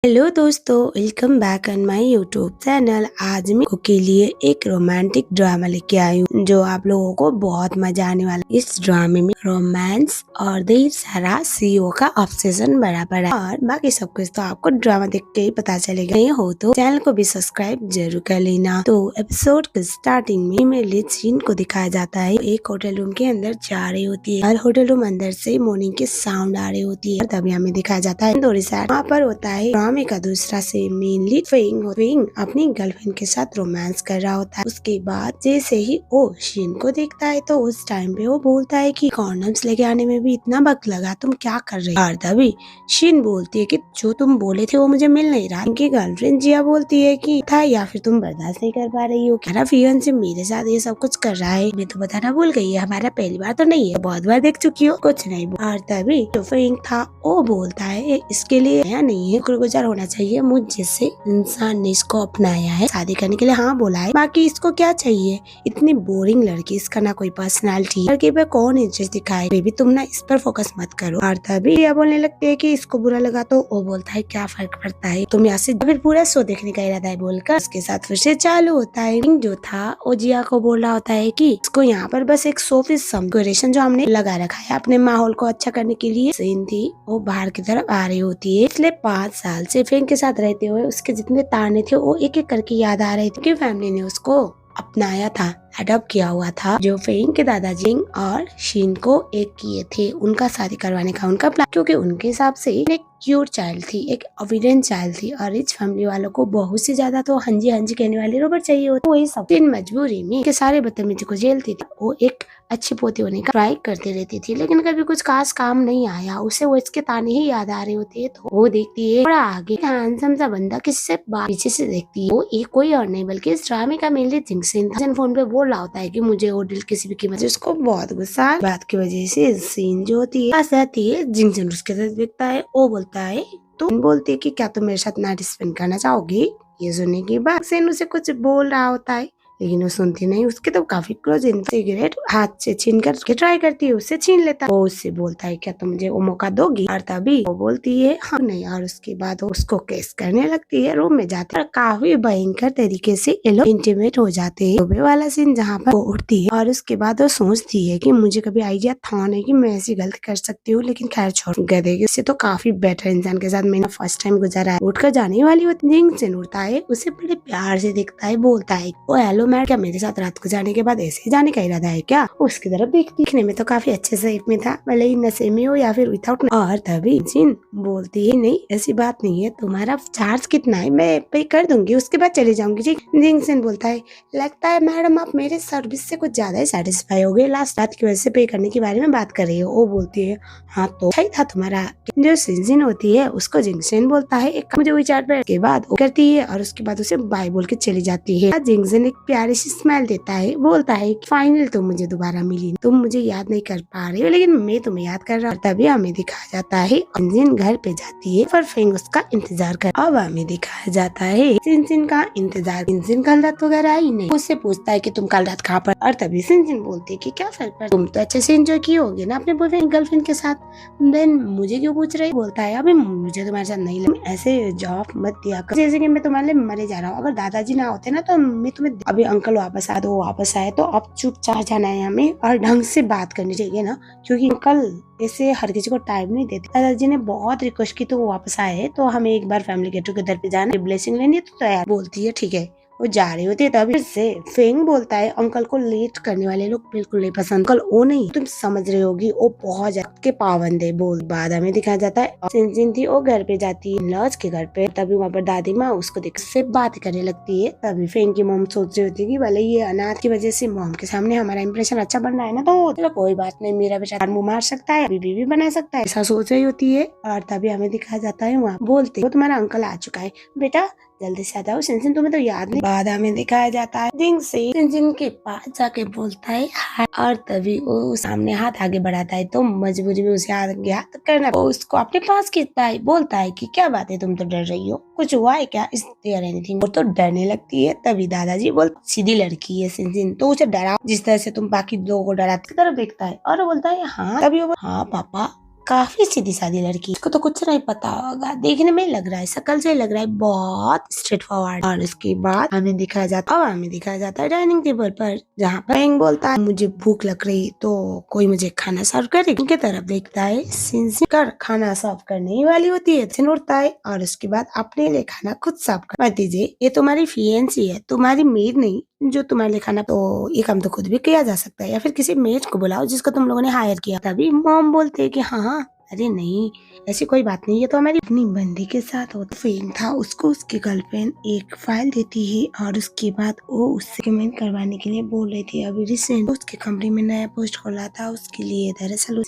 Hello दोस्तों, welcome back on my YouTube channel. आज मैं आपको के लिए एक रोमांटिक ड्रामा लेके आई हूँ जो आप लोगों को बहुत मजा आने वाला है। इस ड्रामे में रोमांस और ढेर सारा सीईओ का ऑब्सेशन भरा पड़ा है और बाकी सब कुछ तो आपको ड्रामा देख के ही पता चलेगा। नहीं हो तो चैनल को भी सब्सक्राइब जरूर कर लेना। तो एपिसोड के स्टार्टिंग में मेरे सीन को दिखाया जाता है। एक होटल रूम के अंदर जा रही होती है और होटल रूम अंदर से मॉर्निंग के साउंड आ रही होती है। तभी हमें दिखाया जाता है वहाँ पर होता है ड्रामे का दूसरा से मेनली फेइंग अपनी गर्लफ्रेंड के साथ रोमांस कर रहा होता है। उसके बाद जैसे ही वो शीन को देखता है तो उस टाइम पे वो बोलता है कि कॉन्डम्स लेके आने में भी इतना वक्त लगा, तुम क्या कर रही हो? और तभी शीन बोलती है कि जो तुम बोले थे वो मुझे मिल नहीं रहा। उनकी गर्लफ्रेंड जिया बोलती है कि था या फिर तुम बर्दाश्त नहीं कर पा रही हो। मेरा फियांसे मेरे साथ ये सब कुछ कर रहा है, मैं तो बताना भूल गई है, हमारा पहली बार तो नहीं है, बहुत बार देख चुकी हो, कुछ नहीं। और तभी जो फेइंग था वो बोलता है इसके लिए नया नहीं है, शुक्रगुजार होना चाहिए, मुझ जैसे इंसान ने इसको अपनाया है, शादी करने के लिए हाँ बोला है, बाकी इसको क्या चाहिए, इतनी बोरिंग लड़की, इसका ना कोई पर्सनालिटी, लड़की पे कौन इंटरेस्ट दिखाए, बेबी तुम ना इस पर फोकस मत करो। और तभी यह बोलने लगती है कि इसको बुरा लगा तो वो बोलता है क्या फर्क पड़ता है, तुम यहाँ से फिर पूरा शो देखने का इरादा है बोलकर उसके साथ फिर से चालू होता है। जो था वो जिया को बोल रहा होता है कि इसको यहाँ पर बस एक शोपीस डेकोरेशन जो हमने लगा रखा है अपने माहौल को अच्छा करने के लिए। सीन थी वो बाहर की तरफ आ रही होती है। पिछले 5 साल से फेंग के साथ रहते हुए उसके जितने ताने थे वो एक एक करके याद आ रहे थे कि फैमिली ने उसको अपनाया था, अडॉप्ट किया हुआ था। जो फेंग के दादाजी और शीन को एक किए थे उनका शादी करवाने का उनका प्लान, क्योंकि उनके हिसाब से एक क्यूट चाइल्ड थी, एक ओबीडिएंट चाइल्ड थी और रिच फैमिली वालों को बहुत से ज्यादा तो हंजी हंजी कहने वाले रोबोट चाहिए होता। वही सब इन मजबूरी में के सारे बदतमीजी को झेलती थी। वो एक अच्छी पोती होने का ट्राई करती रहती थी लेकिन कभी कुछ खास काम नहीं आया, उसे वो इसके ताने ही याद आ रहे होते। तो वो देखती है थोड़ा आगे हैंडसम सा बंदा किससे पीछे से देखती है, वो एक कोई और नहीं बल्कि इस ड्रामे का मेनली जिंगसन था। फोन पे बोल रहा होता है कि मुझे वो डील किसी भी कीमत से, उसको बहुत गुस्सा बात की वजह से सीन जो होती है जिंगसन उसके साथ देखता है। वो बोलता है तो बोलती है कि क्या तुम मेरे साथ नाइट स्पेंड करना चाहोगी। ये सुनने के बाद सीन उसे कुछ बोल रहा होता है लेकिन वो सुनती नहीं, उसके तो काफी क्लोज इन सिगरेट हाथ से छीन कर ट्राई करती है, उससे छीन लेता है। वो उससे बोलता है क्या तुम मुझे वो मौका दोगी, और तभी वो बोलती है हाँ नहीं, और उसके बाद वो उसको केस करने लगती है। रूम में जाते और काफी भयंकर तरीके से ये लोग इंटीमेट हो जाते हैं। सुबह वाला सीन जहाँ पर वो उठती है और उसके बाद वो सोचती है कि मुझे कभी आइडिया था नहीं कि मैं ऐसी गलती कर सकती हूँ, लेकिन खैर छोड़, गधे से तो काफी बेटर इंसान के साथ मैंने फर्स्ट टाइम गुजारा है। उठकर जाने वाली वो जिंगसन उठता है, उसे बड़े प्यार से देखता है, बोलता है ओ हेलो मैम, क्या मेरे साथ रात को जाने के बाद ऐसे ही जाने का इरादा है क्या? उसकी तरफ दिखने में तो काफी अच्छे शेप में था, भले ही नशे में हो या फिर विदाउट। और तभी जिन बोलती है नहीं ऐसी बात नहीं है, तुम्हारा चार्ज कितना है मैं पे कर दूंगी, उसके बाद चले जाऊंगी। जी जिंगसन बोलता है लगता है मैडम आप मेरे सर्विस से कुछ ज्यादा ही सेटिस्फाई हो गए, लास्ट रात की वजह से पे करने के बारे में बात कर रही हो। वो बोलती है हाँ तो सही था तुम्हारा। जो जिन होती है उसको जिंगसन बोलता है एक मुझे विचार पे, के बाद वो करती है और उसके बाद उसे बाय बोल के चली जाती है। जिंगसन एक प्यारी सी स्माइल देता है, बोलता है फाइनल तुम मुझे दोबारा मिली, तुम मुझे याद नहीं कर पा रहे हो लेकिन मैं तुम्हें याद कर रहा हूँ। तभी हमें दिखाया जाता है जिन घर पे जाती है पर फेंग उसका इंतजार कर। अब हमें दिखाया जाता है सिन का इंतजार। सिन कल रात वगैरह आई नहीं, उससे पूछता है कि तुम कल रात कहाँ पर, और तभी सिन बोलती है कि क्या फर्क पड़ता, तुम तो अच्छे से एंजॉय किए होगे ना अपने बॉयफ्रेंड गर्लफ्रेंड के साथ, देन मुझे क्यों पूछ रही। बोलता है अभी मुझे तुम्हारे साथ नहीं लगा, ऐसे जॉब मत दिया कर जैसे कि मैं तुम्हारे लिए मरे जा रहा हूँ। अगर दादाजी ना होते ना तो मैं तुम्हें, अभी अंकल वापस आए तो वापस आए तो अब चुपचाप जाना है हमें और ढंग से बात करनी चाहिए ना, क्योंकि अंकल ऐसे हर किसी को टाइम नहीं देते। दादाजी ने बहुत रिक्वेस्ट की तो वो वापस आए, तो हमें एक बार फैमिली गेट टुगेदर पे जाना, ब्लेसिंग लेनी है तो तैयार। बोलती है ठीक है, वो जा रही होती है। तभी से फेंग बोलता है अंकल को लेट करने वाले लोग बिल्कुल नहीं पसंद, अंकल वो नहीं तुम समझ रही होगी, वो बहुत ज्यादा के पाबंद है। बोल बाद हमें दिखाया जाता है सिन थी वो घर पे जाती है लॉज के घर पे, तभी वहाँ पर दादी माँ उसको देख से बात करने लगती है। तभी फेंग की मॉम सोच रही होती है कि भले ये अनाथ की वजह से मॉम के सामने हमारा इंप्रेशन अच्छा बन रहा है ना, तो चलो कोई बात नहीं, मेरा बेटा मुँह मार सकता है, बीबी भी बना सकता है, ऐसा सोच रही होती है। और तभी हमें दिखाया जाता है वहाँ बोलते वो तुम्हारा अंकल आ चुका है, बेटा जल्दी से आ जाओ, सिन तुम्हें तो याद नहीं। बाद हमें दिखाया जाता है जिन के पास जाके बोलता है हाय, और तभी वो सामने हाथ आगे बढ़ाता है तो मजबूरी में उसे आगे हाथ करना, वो उसको अपने पास खींचता है, बोलता है कि क्या बात है तुम तो डर रही हो, कुछ हुआ है क्या? इस एनीथिंग, वो तो डरने लगती है। तभी दादाजी बोल सीधी लड़की है सिन तो उसे डरा जिस तरह से तुम बाकी लोगों को डराते, तरफ देखता है और बोलता है हाँ। तभी वो हाँ पापा काफी सीधी सादी लड़की, इसको तो कुछ नहीं पता होगा, देखने में लग रहा है, शक्ल से लग रहा है बहुत स्ट्रेट फॉरवर्ड। और उसके बाद हमें दिखाया जाता है डाइनिंग टेबल पर, जहाँ पर हैंक बोलता है मुझे भूख लग रही तो कोई मुझे खाना सर्व करे। उनके तरफ देखता है, सिंसिन कर खाना सर्व करने ही वाली होती है, सिंसिन उठता है और उसके बाद अपने लिए खाना खुद सर्व कर। भतीजे ये तुम्हारी फियेंसी है, तुम्हारी मेड नहीं जो तुम्हारे लिए खाना, तो ये काम तो खुद भी किया जा सकता है, या फिर किसी मेड को बुलाओ जिसको तुम लोगों ने हायर किया। तभी मॉम बोलते है कि हाँ अरे नहीं ऐसी कोई बात नहीं, ये तो हमारी अपनी बंदी के साथ होता। फेम था, उसको उसकी गर्लफ्रेंड एक फाइल देती है और उसके बाद वो उससे कमेंट करवाने के लिए बोल रही थी। अभी रिसेंट उसके कंपनी में नया पोस्ट खोला था उसके लिए, दरअसल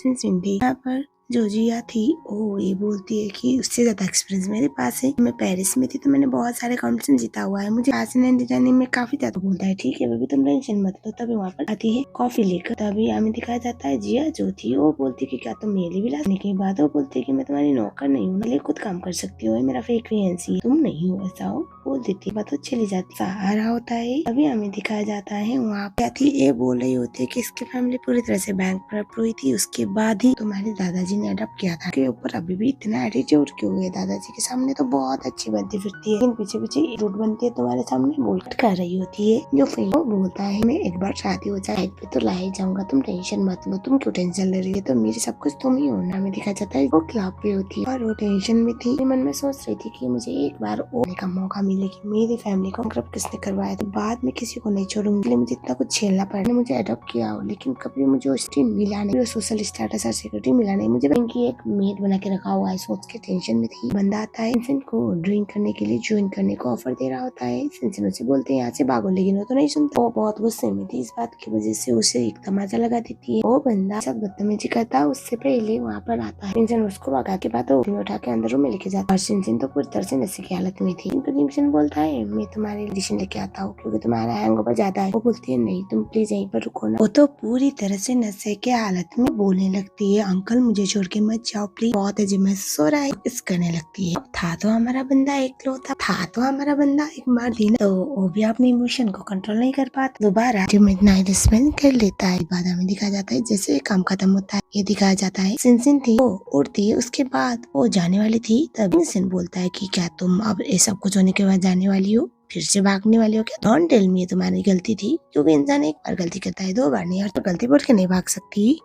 यहाँ पर जो जिया थी वो ये बोलती है कि उससे ज्यादा एक्सपीरियंस मेरे पास है, मैं पेरिस में थी तो मैंने बहुत सारे कॉम्पिटिशन जीता हुआ है, मुझे फैशन एंड डिजाइनिंग में काफी ज्यादा। बोलता है ठीक है बेबी तुम टेंशन मत लो। तभी वहाँ पर आती है कॉफी लेकर, तभी हमें दिखाया जाता है जिया जो थी वो बोलती कि क्या तुम मेरे लिए भी लाने के बाद वो बोलती है कि मैं तुम्हारी नौकर नहीं हूँ, मेरे खुद काम कर सकती हो, मेरा फेक फियेंसी तुम नहीं हो, ऐसा हो बोल देती है, बात तो चली जाती। सहारा होता है, तभी हमें दिखाया जाता है वहाँ क्या थी ये बोल रही होती है कि इसकी फैमिली पूरी तरह से बैंकक्रप्ट हुई थी, उसके बाद ही तुम्हारे दादाजी ने अडॉप्ट किया था। के ऊपर अभी भी इतना एटीट्यूड क्यों है? दादाजी के सामने तो बहुत अच्छी बनती फिरती है, लेकिन पीछे पीछे रूट बनती है, तुम्हारे सामने बोलट कर रही होती है। जो फिर वो बोलता है मैं एक बार शादी हो जाए पे तो ला ही जाऊंगा, तुम टेंशन मत लो, तुम क्यों टेंशन ले रही है, तो मेरे सब कुछ तुम ही हो ना। हमें दिखा जाता है वो क्लब पे होती है और वो टेंशन में थी, मन में सोच रही थी कि मुझे एक बार और का मौका मिले कि मेरी फैमिली को बैंकरप्ट किसने करवाया, तो बाद में किसी को नहीं छोड़ूंगी, मुझे इतना कुछ झेलना पड़ा, मुझे अडॉप्ट किया हो लेकिन कभी मुझे मिला नहीं, सोशल स्टेटस और सिक्योरिटी मिला नहीं, मुझे बैंक की एक मेड बना के रखा हुआ है, सोच के टेंशन में थी। बंदा आता है सिंसिन को ड्रिंक करने के लिए ज्वाइन करने को ऑफर दे रहा होता है, सिंसिन उसे बोलते हैं यहाँ से भागो, लेकिन वो तो नहीं सुनता, वो बहुत गुस्से में थी, इस बात की वजह से उसे एक तमाचा लगा देती है। वो बंदा सब बदतमीजी करता है, उससे पहले वहाँ पर आता है, सिंसिन उसको भगा के बाद उठा के अंदर रूम में लेके जाता है, और सिंसिन तो पूरी तरह से नशे की हालत में थी। सिंसिन बोलता है मैं तुम्हारे एडिशन लेके आता हूँ क्योंकि तुम्हारा हैंगओवर ज्यादा है। वो बोलती है नहीं तुम प्लीज यहीं पर रुको ना। वो तो पूरी तरह से नशे के हालत में बोलने लगती है अंकल मुझे छोड़ के मत जाओ प्लीज, बहुत अजीब महसूस हो रहा है। इस करने लगती है, था तो हमारा बंदा एकलौता, था तो हमारा बंदा एक मर्द ही, तो वो भी अपने इमोशन को कंट्रोल नहीं कर पाता, दोबारा मिडनाइट स्पेंड कर लेता है। बाद हमें दिखाया जाता है जैसे काम खत्म होता है, ये दिखाया जाता है सिंसिन थी वो उड़ती है, उसके बाद वो जाने वाली थी, तब सिंसिन बोलता है कि क्या तुम अब ये सब कुछ होने के बाद जाने वाली हो, फिर से भागने वाली हो क्या? डोंट टेल मी तुम्हारी गलती थी, क्योंकि इंसान एक बार गलती करता है दो बार नहीं, और तो गलती बोल के नहीं भाग सकती।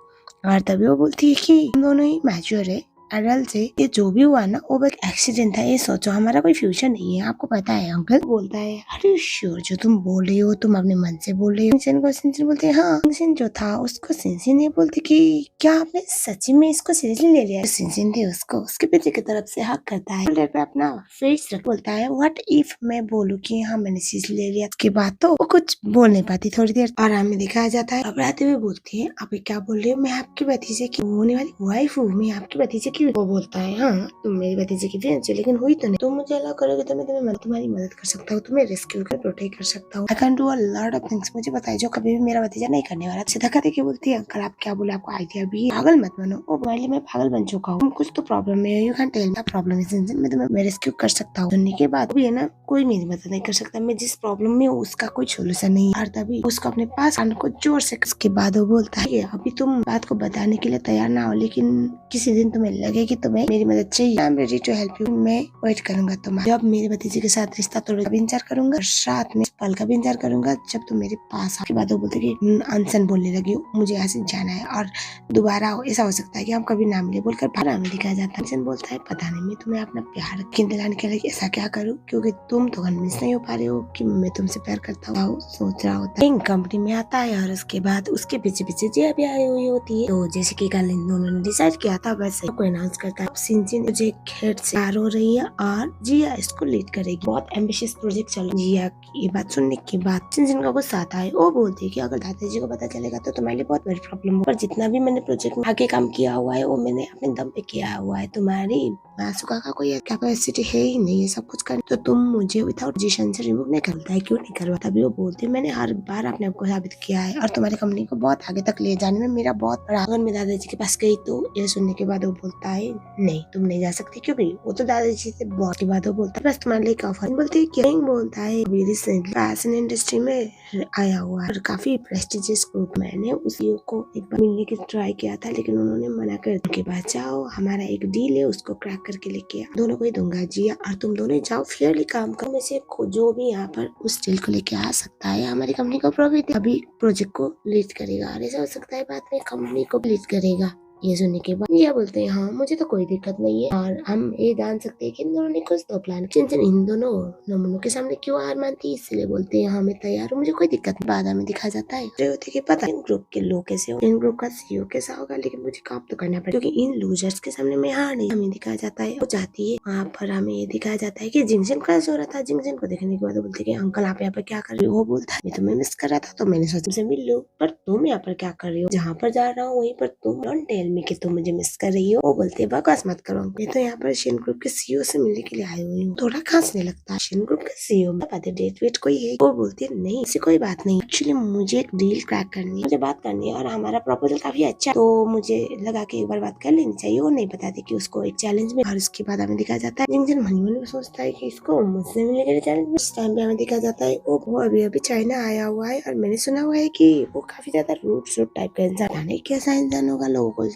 और तभी वो बोलती है कि हम दोनों ही मैच्योर है, एडल्ट से, ये जो भी हुआ ना वो एक एक्सीडेंट था, ये सोचो हमारा कोई फ्यूचर नहीं है, आपको पता है। अंकल बोलता है आर यू श्योर जो तुम बोल रही हो तुम अपने मन से बोल रही हो? सिंसिन बोलते हैं हाँ। सिंसिन जो था उसको सिंसिन ये बोलती कि क्या आपने सच्ची में इसको सीरियसली ले लिया? सिंसिन थी उसको उसके पीछे की तरफ से हक करता है, शोल्डर पे अपना फेस रख बोलता है व्हाट इफ मैं बोलूं कि हाँ मैंने सीरियसली ले लिया? उसके बाद तो वो कुछ बोल नहीं पाती थोड़ी देर, आराम में दिखाया जाता है घबराते हुए बोलती है आप क्या बोल रही हो, मैं आपके भतीजे की होने वाली वाइफ हूँ, मैं आपके भतीजे की। वो बोलता है हाँ तुम मेरे भतीजे की फियांसी लेकिन हुई तो नहीं, तुम मुझे अलाउ करोगे तो मैं तुम्हारी मदद कर सकता हूँ, तुम्हें रेस्क्यू कर प्रोटेक्ट कर सकता हूँ, I can do a lot of things, मुझे बताइए जो कभी भी मेरा भतीजा नहीं करने वाला। सीधा कहते की बोलती है अंकल आप क्या बोले, आपको आइडिया भी है, पागल मत बनो, ओ पहले मैं पागल बन चुका हूँ, कुछ तो प्रॉब्लम है, you can tell me problem है सिंसिन, मैं रेस्क्यू कर सकता हूँ। सुनने के बाद भी है ना कोई मेरी मदद नहीं कर सकता, मैं जिस प्रॉब्लम में हूँ उसका कोई सोल्यूशन नहीं है। और तभी उसको अपने पास आने को जोर से, उसके बाद वो बोलता है अभी तुम बात को बताने के लिए तैयार ना हो, लेकिन किसी दिन तुम्हें लगे कि तुम्हें मेरी मदद चाहिए, I am ready to help you, मैं वेट करूंगा तुम्हारा, जब मेरे भतीजे के साथ रिश्ता तोड़ने का भी इंतजार करूंगा और साथ में पल का भी इंतजार करूंगा जब तुम मेरे पास आओ। के बाद वो बोलते कि अनसन बोलने लगी मुझे यहाँ से जाना है और दोबारा ऐसा हो सकता है कि हम कभी ना मिले बोलकर बाहर में दिखाया जाता है। अनसन बोलता है पता नहीं मैं तुम्हें अपना प्यार दिलाने के लिए ऐसा क्या करूँ, क्योंकि तुम तो कन्विंस नहीं हो पा रहे हो कि मैं तुमसे प्यार करता हूँ, सोच रहा होता है। कंपनी में आता है और उसके बाद उसके पीछे पीछे जिया भी आई हुई होती है, तो जैसे कि कल इन दोनों ने डिसाइड किया था वैसे को अनाउंस करता है सिंसिन मुझे खेत से प्यार हो रही है और जिया इसको लीड करेगी, बहुत एम्बिशियस प्रोजेक्ट चल। जिया की बात सुनने के बाद सिंसिन का गुस्सा आता है, वो बोलती है कि अगर दादाजी को पता चलेगा तो तुम्हारे लिए बहुत बड़ी प्रॉब्लम हो, पर जितना भी मैंने प्रोजेक्ट में आगे काम किया हुआ है वो मैंने अपने दम पे किया हुआ है, तुम्हारी आसुका का कोई कैपेसिटी है ही नहीं है सब कुछ करने, तो तुम मुझे विदाउट पोजीशन से रिमूव नहीं करता है, क्यों नहीं करवा? तभी वो बोलती है मैंने हर बार अपने आप को साबित किया है और तुम्हारी कंपनी को बहुत आगे तक ले जाने में मेरा बहुत बड़ा। अगर मैं दादाजी के पास गई तो ये सुनने के बाद वो बोलता है नहीं तुम नहीं जा सकती। क्यों नहीं? वो तो दादाजी से बहुत के बाद वो बोलता है बस तुम्हारे लिए एक ऑफर। बोलती है क्या? बोलता है अभी रिसेंटली फैशन इंडस्ट्री में आया हुआ है और काफी प्रेस्टिजियस ग्रुप। मैंने उस CEO को एक बार मिलने की ट्राई किया था लेकिन उन्होंने मना कर दिया। उनके पास जाओ, हमारा एक डील है, उसको क्रैक करके लेके आ, दोनों को ही दूंगा जिया और तुम दोनों जाओ फेयरली काम करो। में से जो भी यहाँ पर उस डील को लेके आ सकता है हमारी कंपनी को प्रॉफिट अभी प्रोजेक्ट को लीड करेगा और ऐसा हो सकता है बाद में कंपनी को लीड करेगा। ये सुनने के बाद ये बोलते हैं हाँ मुझे तो कोई दिक्कत नहीं है और हम ये जान सकते हैं कि इन दोनों ने कुछ तो प्लान किया। इन दोनों नमूनों के सामने क्यों हार मानती, इसलिए बोलते हैं हाँ मैं तैयार हूँ, मुझे कोई दिक्कत नहीं। बाद में दिखा जाता है होती कि पता इन ग्रुप के लोग कैसे हो, इन ग्रुप का CEO कैसा होगा, लेकिन मुझे काम तो करना पड़ेगा क्योंकि इन लूजर्स के सामने मैं हार नहीं। हमें दिखाया जाता है वो जाती है वहाँ पर, हमें ये दिखाया जाता है कि जिंगजिन क्रश हो रहा था। जिंगजिन को देखने के बाद वो बोलते हैं अंकल आप यहाँ पर क्या कर रहे हो? वो बोलता है मैं तुम्हें मिस कर रहा था तो मैंने सोचा तुमसे मिल लो, पर तुम यहाँ पर क्या कर रही हो? जहाँ पर जा रहा हूँ वहीं पर तुम डोंट टेल मी कि तुम मुझे मिस कर रही हो। वो बोलते बकवास मत करो, मैं तो यहाँ पर शिन ग्रुप के CEO से मिलने के लिए आई हुई हूँ। थोड़ा खांसने लगता है। शिन ग्रुप के CEO बताते डेट वेट कोई है? वो बोलती है नहीं ऐसी कोई बात नहीं, एक्चुअली मुझे एक डील क्रैक करनी है, मुझे बात करनी है और हमारा प्रपोजल काफी अच्छा तो मुझे लगा कि एक बार बात कर लेनी चाहिए। वो नहीं बताती कि उसको एक चैलेंज में, और उसके बाद हमें दिखाया जाता है जिंगजिन मनी मनी सोचता है कि इसको मुझसे मिलने के लिए चैलेंज में। इस टाइम पे हमें दिखाया जाता है वो अभी अभी चाइना आया हुआ है और मैंने सुना हुआ है कि वो काफी ज्यादा रूट टाइप का इंसान है। कैसा इंसान होगा?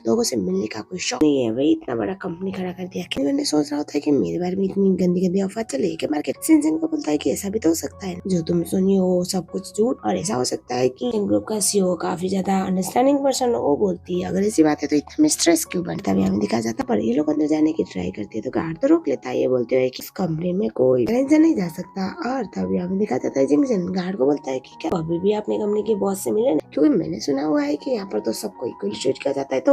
लोगों से मिलने का कोई शौक नहीं है भाई, इतना बड़ा कंपनी खड़ा कर दिया। कि मैंने सोच रहा होता है कि मेरे बारे में इतनी गंदी गंदी अफवाह चले कि मार्केट। सिंजन को बोलता है कि ऐसा भी तो हो सकता है जो तुम सुनी हो सब कुछ झूठ, और ऐसा हो सकता है कि ग्रुप का CEO काफी ज्यादा अंडरस्टैंडिंग पर्सन हो। वो बोलती है अगर ऐसी बात है तो इतना स्ट्रेस क्यों बनता है? हमें दिखा जाता पर ये लोग अंदर जाने की ट्राई करती है तो गार्ड तो रोक लेता है। ये बोलते हुए कि इस कमरे में कोई रेंजर नहीं जा सकता, और तभी हमें दिखा जाता है जिंगजन गार्ड को बोलता है कि क्या अभी भी अपनी कंपनी के बॉस से मिले, क्योंकि मैंने सुना हुआ है कि यहाँ पर तो सबको इक्वली ट्रीट किया जाता है, तो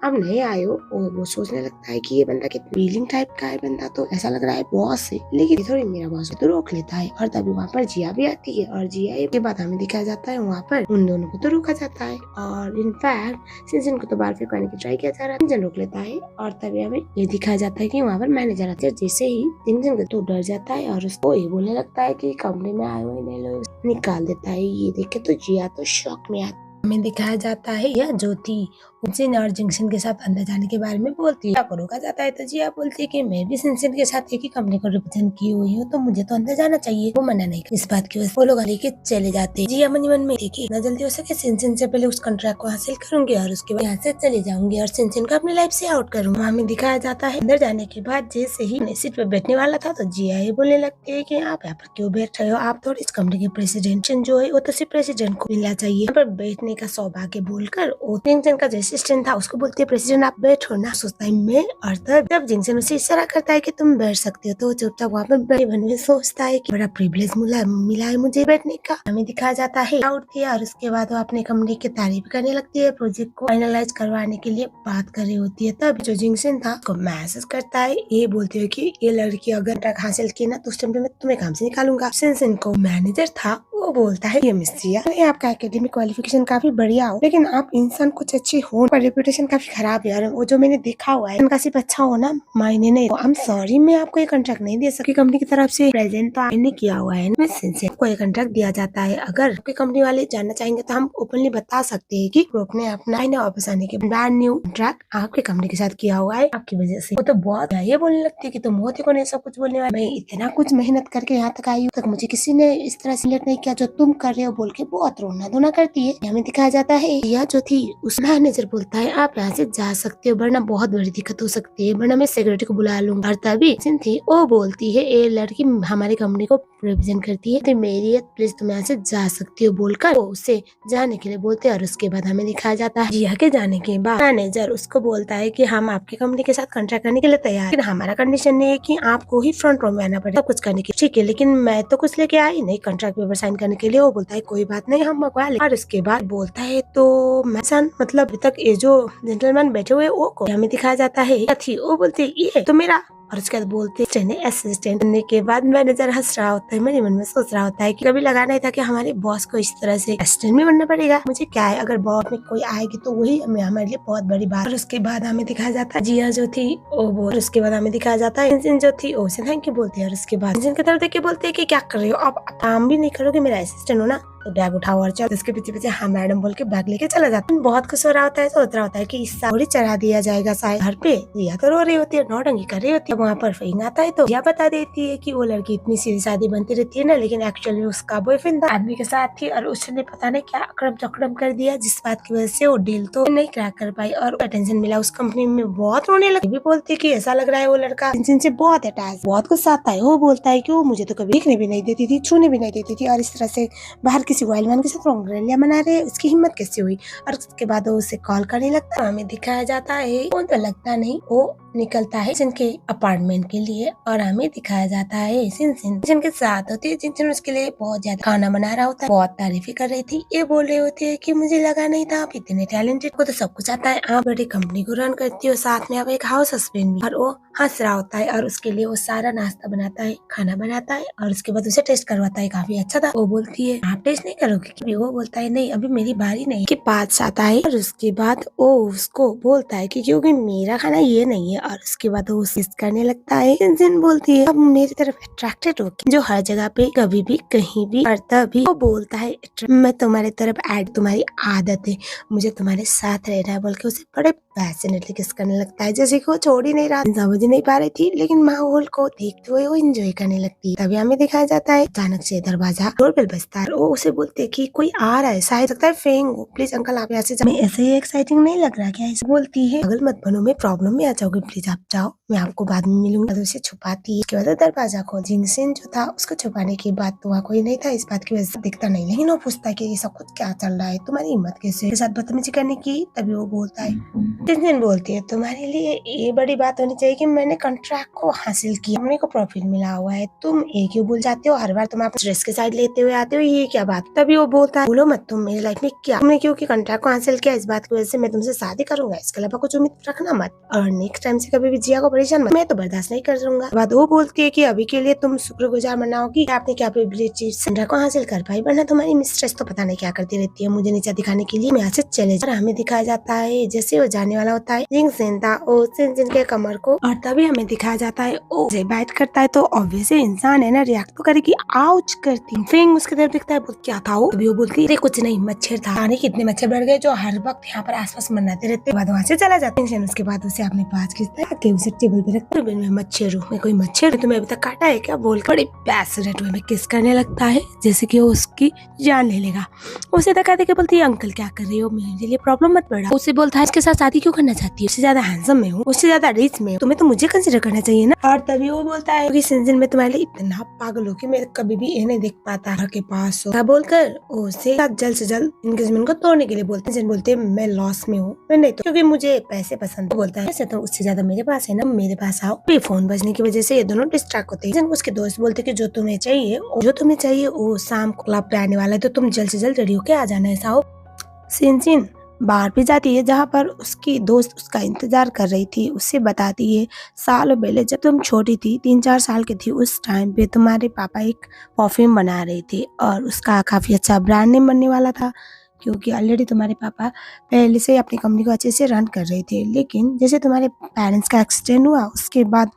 अब नए आए हो। वो सोचने लगता है कि ये बंदा कितना फीलिंग टाइप का है, बंदा तो ऐसा लग रहा है बॉस है, लेकिन थोड़ी मेरा बॉस है, तो रोक लेता है। और तभी वहाँ पर जिया भी आती है और जिया के बाद हमें दिखाया जाता है वहाँ पर उन दोनों को तो रोका जाता है और इनफैक्ट सिंजन को तो बाहर फेंकने की ट्राई किया जा रहा है। सिंजन रोक लेता है और तभी हमें ये दिखाया जाता है कि वहाँ पर मैनेजर आते हैं। जैसे ही सिंजन तो डर जाता है और उसको ये बोलने लगता है कि कंपनी में आए हुए नए लोग निकाल देता है। ये देखे तो जिया तो शॉक में आती। हमें दिखाया जाता है यह ज्योति सिंचन और जिंगशन के साथ अंदर जाने के बारे में बोलती है। को रोका जाता है तो जिया बोलती है कि मैं भी सिंचन के साथ एक ही कंपनी को रिप्रेजेंट की हुई हूँ तो मुझे तो अंदर जाना चाहिए। वो मना नहीं, इस बात की वजह वो लोग लेके चले जाते हैं। जिया मन में थी कि इतना जल्दी हो सके सिंचन से पहले उस कॉन्ट्रैक्ट को हासिल करूंगी और उसके बाद यहाँ से चले जाऊंगी और सिंचन को अपनी लाइफ से आउट करूंगा। हमें दिखाया जाता है अंदर जाने के बाद जैसे ही सीट पे बैठने वाला था तो जिया ये बोलने लगती है कि आप यहाँ पर क्यों बैठ रहे हो, आप तो इस कंपनी के प्रेसिडेंट जो है वो तो सिर्फ प्रेसिडेंट को मिलना चाहिए। यहाँ पर बैठने का सौभाग्य बोलकर जिंगसन का जो असिस्टेंट था उसको बोलते है प्रेसिडेंट आप बैठो ना। सोचता है मैं, और तब जब जिंगसन उसे इशारा करता है कि तुम बैठ सकते हो तो चुपचाप वहाँ पर बैठे बने सोचता है कि बड़ा प्रिविलेज मिला है मुझे बैठने का। हमें दिखाया जाता है उठती है और उसके बाद वो अपने कंपनी की तारीफ करने लगती है, प्रोजेक्ट को फाइनलाइज करवाने के लिए बात कर रही होती है। तब जो जिंगसन था उसको मैसेज करता है, ये बोलते हुए कि ये लड़की अगर टैग हासिल की ना तो उस टाइम पे मैं तुम्हें काम से निकालूंगा। जिंगसन को मैनेजर था वो बोलता है ये मिस जिया आपका एकेडमिक क्वालिफिकेशन काफी बढ़िया हो लेकिन आप इंसान कुछ अच्छी हो पर रेपुटेशन काफी खराब है। और वो जो मैंने देखा हुआ है उनका सिर्फ अच्छा हो ना मायने नहीं। आई एम सॉरी मैं आपको ये कॉन्ट्रैक्ट नहीं दे सकती, कंपनी की तरफ से प्रेजेंट तो आपने किया हुआ है ना, आपको ये कॉन्ट्रैक्ट दिया जाता है। अगर आपकी कंपनी वाले जानना चाहेंगे तो हम ओपनली बता सकते हैं कि ग्रुप ने अपना वापस आने के ब्रांड न्यू कॉन्ट्रैक्ट आपके कंपनी के साथ किया हुआ है आपकी वजह से। वो तो बहुत ये बोलने लगती है कि तुम होती को नहीं सब कुछ बोलने वाला, मैं इतना कुछ मेहनत करके यहाँ तक आई हूँ तक मुझे किसी ने इस तरह सिलेक्ट नहीं किया जो तुम कर रहे हो बोल के बहुत रोना धोना करती है। हमें दिखाया जाता है यह जो थी उस मैनेजर बोलता है आप यहाँ से जा सकते हो वरना बहुत बड़ी दिक्कत हो सकती है, वरना मैं सिक्योरिटी को बुला लूंगा। और तभी थी वो बोलती है ये लड़की हमारी कंपनी को रिप्रेजेंट करती है तो मेरी प्लीज तुम यहाँ से जा सकती हो बोलकर वो उससे जाने के लिए बोलते हैं। और उसके बाद हमें दिखाया जाता है जिया के जाने के बाद मैनेजर उसको बोलता है कि हम आपकी कंपनी के साथ कॉन्ट्रैक्ट करने के लिए तैयार, लेकिन हमारा कंडीशन है कि आपको ही फ्रंट रो में आना पड़ेगा कुछ करने के। ठीक है लेकिन मैं तो कुछ लेके आई नहीं कॉन्ट्रैक्ट पेपर साइन करने के लिए। वो बोलता है कोई बात नहीं हम मंगवा लेंगे। और उसके बाद बोलता है तो मैं मतलब अभी तक ये जो जेंटलमैन बैठे हुए वो को हमें दिखाया जाता है थी। वो बोलते है ये तो मेरा और उसके बाद बोलते असिस्टेंट करने के बाद मैनेजर हंस रहा होता है, मेरे मन में सोच रहा होता है कि कभी लगा नहीं था कि हमारे बॉस को इस तरह से असिस्टेंट भी बनना पड़ेगा। मुझे क्या है, अगर बॉस में कोई आएगी तो वही हमारे लिए बहुत बड़ी बात। और उसके बाद हमें दिखाया जाता है जिया जो थी वो बोल, उसके बाद हमें दिखाया जाता है इंजिन जो थी वो थैंक यू बोलती है। और उसके बाद इंजिन की तरफ देख के बोलते है कि क्या कर रहे हो, आप काम भी नहीं करोगे, मेरा असिस्टेंट हो ना, तो बैग उठाओ और चल। उसके पीछे पीछे हाँ मैडम बोल के बैग लेके चला जाता है। बहुत खुश हो रहा होता है, सोच रहा होता है कि इस थोड़ी चढ़ा दिया जाएगा शायद घर पे। जिया तो रो रही होती है, नौटंकी कर रही होती है। वहाँ पर फेंग आता है तो जिया बता देती है कि वो लड़की इतनी सीधी सादी बनती रहती है ना, लेकिन एक्चुअली उसका बॉयफ्रेंड आदमी के साथ थी और उसने पता नहीं क्या अकड़म चकड़म कर दिया, जिस बात की वजह से वो डील तो नहीं क्रैक कर पाई और अटेंशन मिला उस कंपनी में। बहुत रोने लगी, भी बोलती है कि ऐसा लग रहा है वो लड़का जिनसे बहुत अटैच, बहुत गुस्सा आता है। वो बोलता है कि वो मुझे तो कभी दिखने भी नहीं देती थी, छूने भी नहीं देती थी, और इस तरह से बाहर किसी वाइल्ड मैन के साथ रंगरेलिया मना रहे, उसकी हिम्मत कैसे हुई। और उसके बाद वो उसे कॉल करने लगता है। हमें दिखाया जाता है वो तो लगता नहीं, वो निकलता है जिनके अपार्टमेंट के लिए और हमें दिखाया जाता है सिंसिन जिनके साथ होती है। जिनसे उसके लिए बहुत ज्यादा खाना बना रहा होता है, बहुत तारीफी कर रही थी। ये बोल रहे होते हैं कि मुझे लगा नहीं था आप इतने टैलेंटेड, को तो सब कुछ आता है, आप बड़ी कंपनी को रन करती हो, साथ में आप एक हाउस हस्बैंड भी। और वो हंस रहा होता है और उसके लिए वो सारा नाश्ता बनाता है, खाना बनाता है और उसके बाद उसे टेस्ट करवाता है, काफी अच्छा था। वो बोलती है आप टेस्ट नहीं करोगे, वो बोलता है नहीं अभी मेरी बारी नहीं, के पास आता है। और उसके बाद वो उसको बोलता है कि क्योंकि मेरा खाना ये नहीं है, और उसके बाद वो किस करने लगता है। जिन बोलती है अब मेरी तरफ अट्रैक्टेड हो, जो हर जगह पे कभी भी कहीं भी और तभी। वो बोलता है मैं तुम्हारी तरफ एड, तुम्हारी आदत है, मुझे तुम्हारे साथ रहना है, बोल के उसे बड़े पैशनेटली किस करने लगता है, जैसे कि वो छोड़ ही नहीं रहा। समझ नहीं पा रही थी, लेकिन माहौल को देखते हुए वो एंजॉय करने लगती है। तभी हमें दिखाया जाता है अचानक से दरवाजा डोरबेल बजता है। वो उसे बोलते है कि कोई आ रहा है, शायद लगता है फेंग हो, प्लीज अंकल आप यहाँ से जाओ। ऐसे ही एक्साइटिंग नहीं लग रहा क्या? ऐसे बोलती है पागल मत बनो, मैं प्रॉब्लम में आ जाओगे, प्लीज आप जाओ, मैं आपको बाद में मिलूंगी। तो उसे छुपाती है। उसके बाद दरवाजा को जिनसेन जो था उसको छुपाने के बाद तो वहाँ कोई नहीं था, इस बात की वजह से दिखता नहीं, लेकिन वो पूछता है कि ये सब कुछ क्या चल रहा है, तुम्हारी हिम्मत कैसे के साथ बदतमीजी करने की। तभी वो बोलता है, जिनसेन बोलती है तुम्हारे लिए ये बड़ी बात होनी चाहिए कि मैंने कॉन्ट्रैक्ट को हासिल किया, हमने को प्रॉफिट मिला हुआ है, तुम एक ही भूल जाते हो, हर बार तुम आप स्ट्रेस के साइड लेते हुए आते हो, ये क्या बात। तभी वो बोलता है बोलो मत, तुम मेरी लाइफ में क्या तुमने क्योंकि कॉन्ट्रैक्ट को हासिल किया, इस बात की वजह से मैं तुमसे शादी करूंगा, इसके अलावा कुछ उम्मीद रखना मत, और नेक्स्ट टाइम से कभी भी जिया को परेशान मत, मैं तो बर्दाश्त नहीं कर दूंगा। बाद वो बोलती है कि अभी के लिए तुम शुक्रगुजार मनाओगी, आपने कैपेबिलिटी को हासिल कर पाई, वरना तुम्हारी मिस्ट्रेस तो पता नहीं क्या करती रहती है, मुझे नीचा दिखाने के लिए मैं यहाँ से चले जा। हमें दिखाया जाता है जैसे वो जाने वाला होता है जिंगसेन था वो सिंजिन के कमर को, और तभी हमें दिखाया जाता है वो बाइट करता है, तो ऑब्वियसली इंसान है ना, रिएक्ट तो करेगी, आउच करती। फेंग उसकी तरफ दिखता है, क्या था वो? तभी वो बोलती है कुछ नहीं, मच्छर था, पानी कितने मच्छर बढ़ गए जो हर वक्त यहाँ पर आसपास मनाते रहते। बाद वहाँ से चला जाता है। उसके बाद उसे अपने पास खींचता है, उसे टेबल पे रखता है, मैं मच्छर हूँ, मैं कोई मच्छर हूँ, तुम्हें अभी तक काटा है क्या, बोल बड़े पैशनेट वे में किस करने लगता है जैसे कि वो उसकी जान ले लेगा। उसे धक्का देके बोलती है अंकल क्या कर रही हो, मेरे लिए प्रॉब्लम मत पड़ा। उसे बोलता है इसके साथ शादी क्यों करना चाहती है, उससे ज्यादा हैंडसम में हूँ, उससे ज्यादा रिच में हूँ, तुम्हें तो मुझे कंसीडर करना चाहिए ना। और तभी वो बोलता है कि सिंजिन मैं तुम्हारे लिए इतना पागल हूँ कि मैं कभी भी ये नहीं देख पाता घर के पास हो, बोलकर उसे जल्द से जल्द एंगेजमेंट को तोड़ने के लिए बोलते हैं। बोलते हैं मैं लॉस में हूँ, मैं नहीं तो क्योंकि मुझे पैसे पसंद। बोलता है ऐसे तो उससे ज्यादा मेरे पास है ना, मेरे पास आओ। फोन बजने की वजह से ये दोनों डिस्ट्रैक्ट होते हैं। उसके दोस्त बोलते कि जो तुम्हें चाहिए वो शाम को क्लब पे आने वाला है, तो तुम जल्द से जल्द रेडी होके आ जाना है। साओ सिंजिन बाहर भी जाती है जहाँ पर उसकी दोस्त उसका इंतजार कर रही थी। उससे बताती है सालों पहले जब तुम छोटी थी, 3-4 साल की थी, उस टाइम पे तुम्हारे पापा एक परफ्यूम बना रहे थे और उसका काफी अच्छा ब्रांड नेम बनने वाला था, क्योंकि ऑलरेडी तुम्हारे पापा पहले से अपनी कंपनी को अच्छे से रन कर रहे थे। लेकिन जैसे तुम्हारे पेरेंट्स का एक्सीडेंट हुआ उसके बाद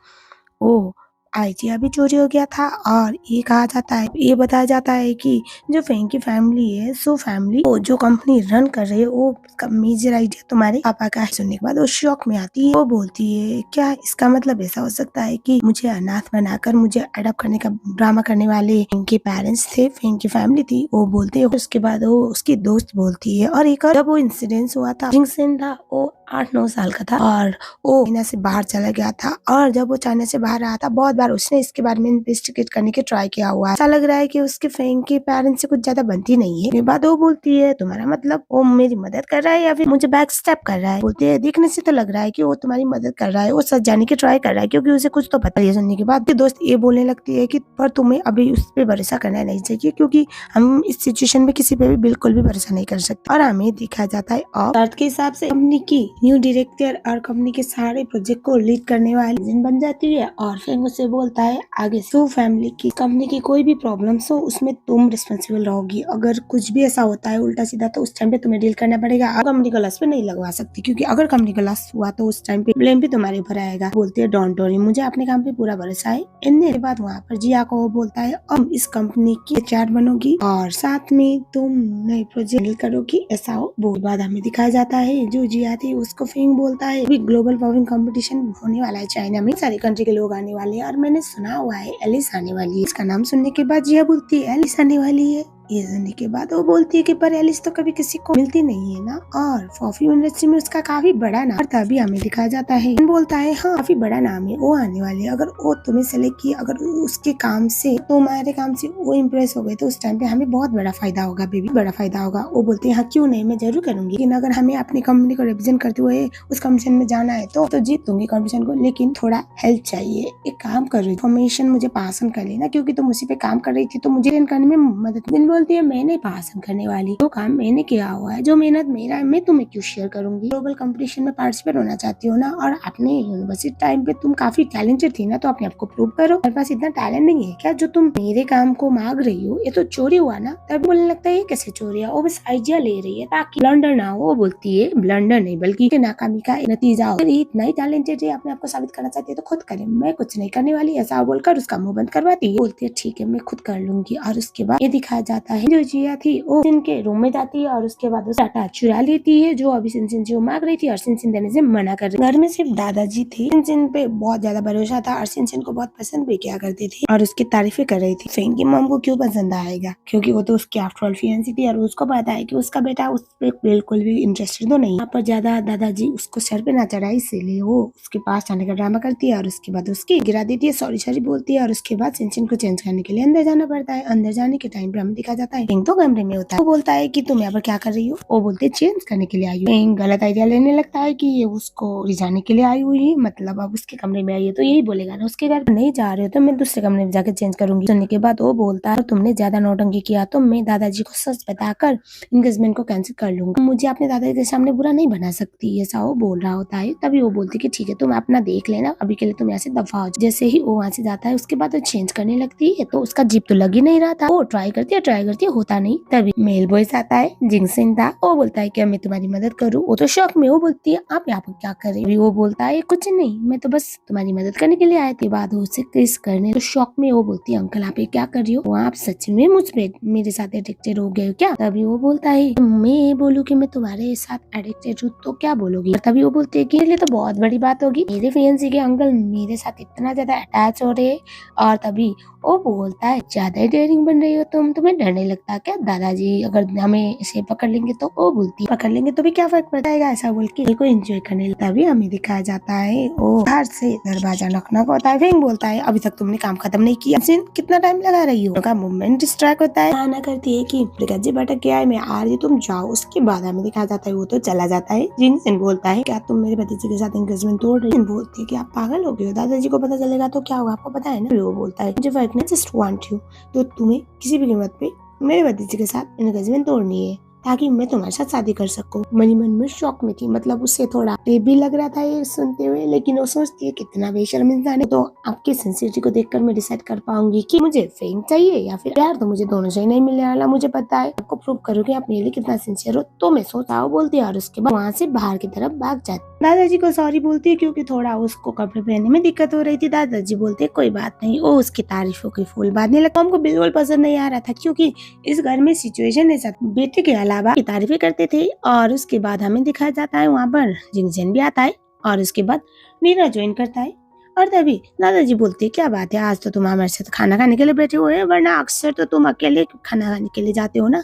वो आइडिया भी चोरी हो गया था, और ये कहा जाता है, ये बताया जाता है कि जो फेंग की फैमिली है, सो फैमिली वो जो कंपनी रन कर रही है, वो मेजर आइडिया तुम्हारे पापा का है। सुनने के बाद वो शॉक में आती है। वो बोलती है क्या इसका मतलब ऐसा हो सकता है कि मुझे अनाथ बनाकर मुझे अडॉप्ट करने का ड्रामा करने वाले फेंग के पेरेंट्स थे, फेंग की फैमिली थी। वो बोलते है। उसके बाद वो उसकी दोस्त बोलती है, और एक जब वो इंसिडेंट हुआ था, जिंगसेन था वो 8-9 साल का था और वो चाइना से बाहर चला गया था, और जब वो चाइना से बाहर आया था बहुत बार उसने इसके बारे में इन्वेस्टिगेट करने की ट्राई किया हुआ है। ऐसा लग रहा है कि उसके फेंग के पेरेंट्स से कुछ ज्यादा बनती नहीं है। बाद वो बोलती है तुम्हारा मतलब वो मेरी मदद कर रहा है या फिर मुझे बैक स्टेप कर रहा है। बोलती है देखने से तो लग रहा है कि वो तुम्हारी मदद कर रहा है, वो सच जाने की ट्राई कर रहा है, क्योंकि उसे कुछ तो पता है। सुनने के बाद दोस्त ये बोलने लगती है कि पर तुम्हें अभी उस पर भरोसा करना नहीं चाहिए, क्योंकि हम इस सिचुएशन में किसी पे भी बिल्कुल भी भरोसा नहीं कर सकते। और हमें दिखाया जाता है और के हिसाब से कंपनी की न्यू डायरेक्टर और कंपनी के सारे प्रोजेक्ट को लीड करने वाली जिन बन जाती है और फेंग उसे बोलता है आगे से फैमिली की कंपनी की कोई भी प्रॉब्लम्स हो उसमें तुम रिस्पॉन्सिबल रहोगी, अगर कुछ भी ऐसा होता है उल्टा सीधा तो उस टाइम पे तुम्हें डील करना पड़ेगा, कंपनी का लॉस पे नहीं लगवा सकती क्योंकि अगर कंपनी का लॉस हुआ तो उस टाइम पे ब्लेम भी तुम्हारे ऊपर आएगा। बोलती है डोंट वरी, मुझे अपने काम पे पूरा भरोसा है। इतने के बाद वहाँ पर जिया को वो बोलता है अब इस कंपनी की एचआर बनोगी और साथ में तुम नए प्रोजेक्ट हैंडल करोगी, ऐसा हो। वो बाद हमें दिखाया जाता है जो जिया थी उसको फेंग बोलता है अभी ग्लोबल पॉपिंग कंपटीशन होने वाला है चाइना में, सारी कंट्री के लोग आने वाले हैं और मैंने सुना हुआ है एलिस आने वाली है। इसका नाम सुनने के बाद जिया बोलती है एलिस आने वाली है। ये सुनने के बाद वो बोलती है कि पर एलिस तो कभी किसी को मिलती नहीं है ना और परफ्यूम इंडस्ट्री में उसका काफी बड़ा नाम। तभी हमें दिखाया जाता है बोलता है हाँ काफी बड़ा नाम है, वो आने वाली है, अगर वो तुम्हें सेलेक्ट किया, अगर उसके काम से तुम्हारे काम से वो इम्प्रेस हो गए तो उस टाइम पे हमें बहुत बड़ा फायदा होगा बेबी, बड़ा फायदा होगा। वो बोलते हैं हाँ क्यों नहीं, मैं जरूर करूंगी, लेकिन अगर हमें अपनी कंपनी को रिप्रेजेंट करते हुए उस कॉम्पिटिशन में जाना है तो जीत दूंगी कॉम्पिटिशन को, लेकिन थोड़ा हेल्प चाहिए। एक काम करो इन्फॉर्मेशन मुझे पास ऑन कर लेना क्योंकि तुम उसी पे काम कर रही थी तो मुझे करने में मदद। बोलती है मैंने पास ऑन करने वाली, जो काम मैंने किया हुआ है, जो मेहनत मेरा है, मैं तुम्हें क्यों शेयर करूंगी। ग्लोबल कंपटीशन में पार्टिसिपेट होना चाहती हो ना और अपने यूनिवर्सिटी टाइम पे तुम काफी टैलेंटेड थी ना, तो अपने आप को प्रूव करो। मेरे पास इतना टैलेंट नहीं है क्या जो तुम मेरे काम को मांग रही हो, ये तो चोरी हुआ ना। तब बोलने लगता है ये कैसे चोरी है, वो बस आइडिया ले रही है ताकि ब्लंडर ना हो। वो बोलती है ब्लंडर नहीं बल्कि नाकामी का नतीजा हो, इतना ही टैलेंटेड है अपने आप को साबित करना चाहती है तो खुद करे, मैं कुछ नहीं करने वाली, ऐसा बोलकर उसका मुंह बंद करवाती है। बोलती है ठीक है मैं खुद कर लूंगी। और उसके बाद ये दिखाया जाता है जो जिया थी वो इनके रूम में जाती है और उसके बाद वो डाटा चुरा लेती है जो अभी सिंसिन जो मांग रही थी और सिंसिन देने से मना कर रही। घर में सिर्फ दादाजी थे, सिंसिन पे बहुत ज्यादा भरोसा था और सिंसिन को बहुत पसंद भी किया करती थी और उसकी तारीफें कर रही थी। फेंग की मॉम को क्यों पसंद आएगा क्योंकि वो तो उसकी आफ्टर ऑल फियांसी थी और उसको पता है कि उसका बेटा उस पे बिल्कुल भी इंटरेस्टेड तो नहीं। यहाँ पर ज्यादा दादाजी उसको सर पे ना चढ़ाई इसीलिए वो उसके पास जाने का ड्रामा करती है और उसके बाद उसकी गिरा देती है, सॉरी सॉरी बोलती है और उसके बाद सिंसिन को चेंज करने के लिए अंदर जाना पड़ता है। अंदर जाने के टाइम पे हमें दिखा जाता है फेंग तो कमरे में होता है। वो बोलता है कि तुम यहाँ पर क्या कर रही हो, वो बोलते है चेंज करने के लिए आई हूँ। फेंग गलत आइडिया लेने लगता है कि ये उसको रिझाने के लिए आई हुई है, मतलब अब उसके कमरे में आई है तो यही बोलेगा ना उसके घर नहीं जा रहे हो तो मैं दूसरे कमरे में जाकर चेंज करूंगी। सुनने के बाद वो बोलता है तुमने ज्यादा नौटंकी किया तो मैं दादाजी को सच बताकर एंगेजमेंट को कैंसिल कर लूंगा, मुझे अपने दादाजी के सामने बुरा नहीं बना सकती, ऐसा वो बोल रहा होता है। तभी वो बोलती है कि ठीक है तुम अपना देख लेना, अभी के लिए तुम यहाँ से दफा हो। जैसे ही वो वहाँ से जाता है उसके बाद वो चेंज करने लगती है तो उसका जीप तो लग ही नहीं रहा था। वो ट्राई करती है होता नहीं। तभी मेल बॉयज आता है जिंगसिन था, वो बोलता है कि मैं तुम्हारी मदद करूँ। वो तो शौक में वो बोलती है आप यहाँ पर क्या कर रही हो, वो बोलता है कुछ नहीं मैं तो बस तुम्हारी मदद करने के लिए आए थे। बाद उसे किस करने तो शौक में वो बोलती है अंकल आप ये क्या कर रही हो, आप सच में मुझ पे मेरे साथ एडिक्टेड हो गए हो क्या। तभी वो बोलता है मैं बोलूँ कि मैं तुम्हारे साथ एडिक्टेड हूँ तो क्या बोलोगी। तभी वो बोलती है कि ये तो बहुत बड़ी बात होगी, मेरे फियांसी के अंकल मेरे साथ इतना ज्यादा अटैच हो रहे। और तभी वो बोलता है ज्यादा डेयरिंग बन रही हो तुम, तुम्हें डर नहीं लगता क्या दादाजी अगर हमें इसे पकड़ लेंगे तो। वो बोलती है पकड़ लेंगे तो भी क्या फर्क पड़ेगा, ऐसा बोल के को एंजॉय करने लगता है। तभी हमें दिखाया जाता है वो बाहर से दरवाजा नॉक होता है। फेंग बोलता है अभी तक तुमने काम खत्म नहीं किया, कितना टाइम लगा रही हो। उनका मूवमेंट डिस्ट्रैक्ट होता है, आना करती है कि जी भटक गया है मैं आ रही तुम जाओ। उसके बाद हमें दिखाया जाता है वो तो चला जाता है। जिंगसिन बोलता है क्या तुम मेरे भतीजे के साथ एंगेजमेंट तोड़ रही हो। बोलती है कि आप पागल हो गए हो, दादाजी को पता चलेगा तो क्या होगा आपको पता है ना। वो बोलता है मुझे फर्क नहीं, जस्ट वांट यू, तो तुम्हें किसी भी कीमत पे मेरे भतीजे के साथ एंगेजमेंट तोड़नी है ताकि मैं तुम्हारे साथ शादी कर सकूं। मनी मन में शौक में थी, मतलब उससे थोड़ा टेप भी लग रहा था ये सुनते हुए, लेकिन वो सोचती है कितना बेशर्म इंसान है। तो आपकी सिंसियरिटी को देखकर मैं डिसाइड कर पाऊंगी कि मुझे फेम चाहिए या फिर प्यार, तो मुझे दोनों से ही नहीं मिलने वाला। मुझे पता है आपको प्रूव करूँ आप मेरे लिए कितना सिंसियर हो। तो मैं सोचा बोलती है और उसके बाद वहाँ से बाहर की तरफ भाग जाती। दादाजी को सॉरी बोलती है क्योंकि थोड़ा उसको कपड़े पहनने में दिक्कत हो रही थी। दादाजी बोलते कोई बात नहीं, वो उसकी तारीफों की फूल बांधने लगा। हमको बिल्कुल पसंद नहीं आ रहा था क्योंकि इस घर में सिचुएशन ऐसा बेटे के अलावा की तारीफें करते थे। और उसके बाद हमें दिखाया जाता है वहाँ पर जिंगजेन भी आता है और उसके बाद नीरा ज्वाइन करता है। और तभी दादाजी बोलते क्या बात है आज तो तुम हमारे साथ खाना खाने के लिए बैठे हुए हैं, वरना अक्सर तो तुम अकेले खाना खाने के लिए जाते हो ना।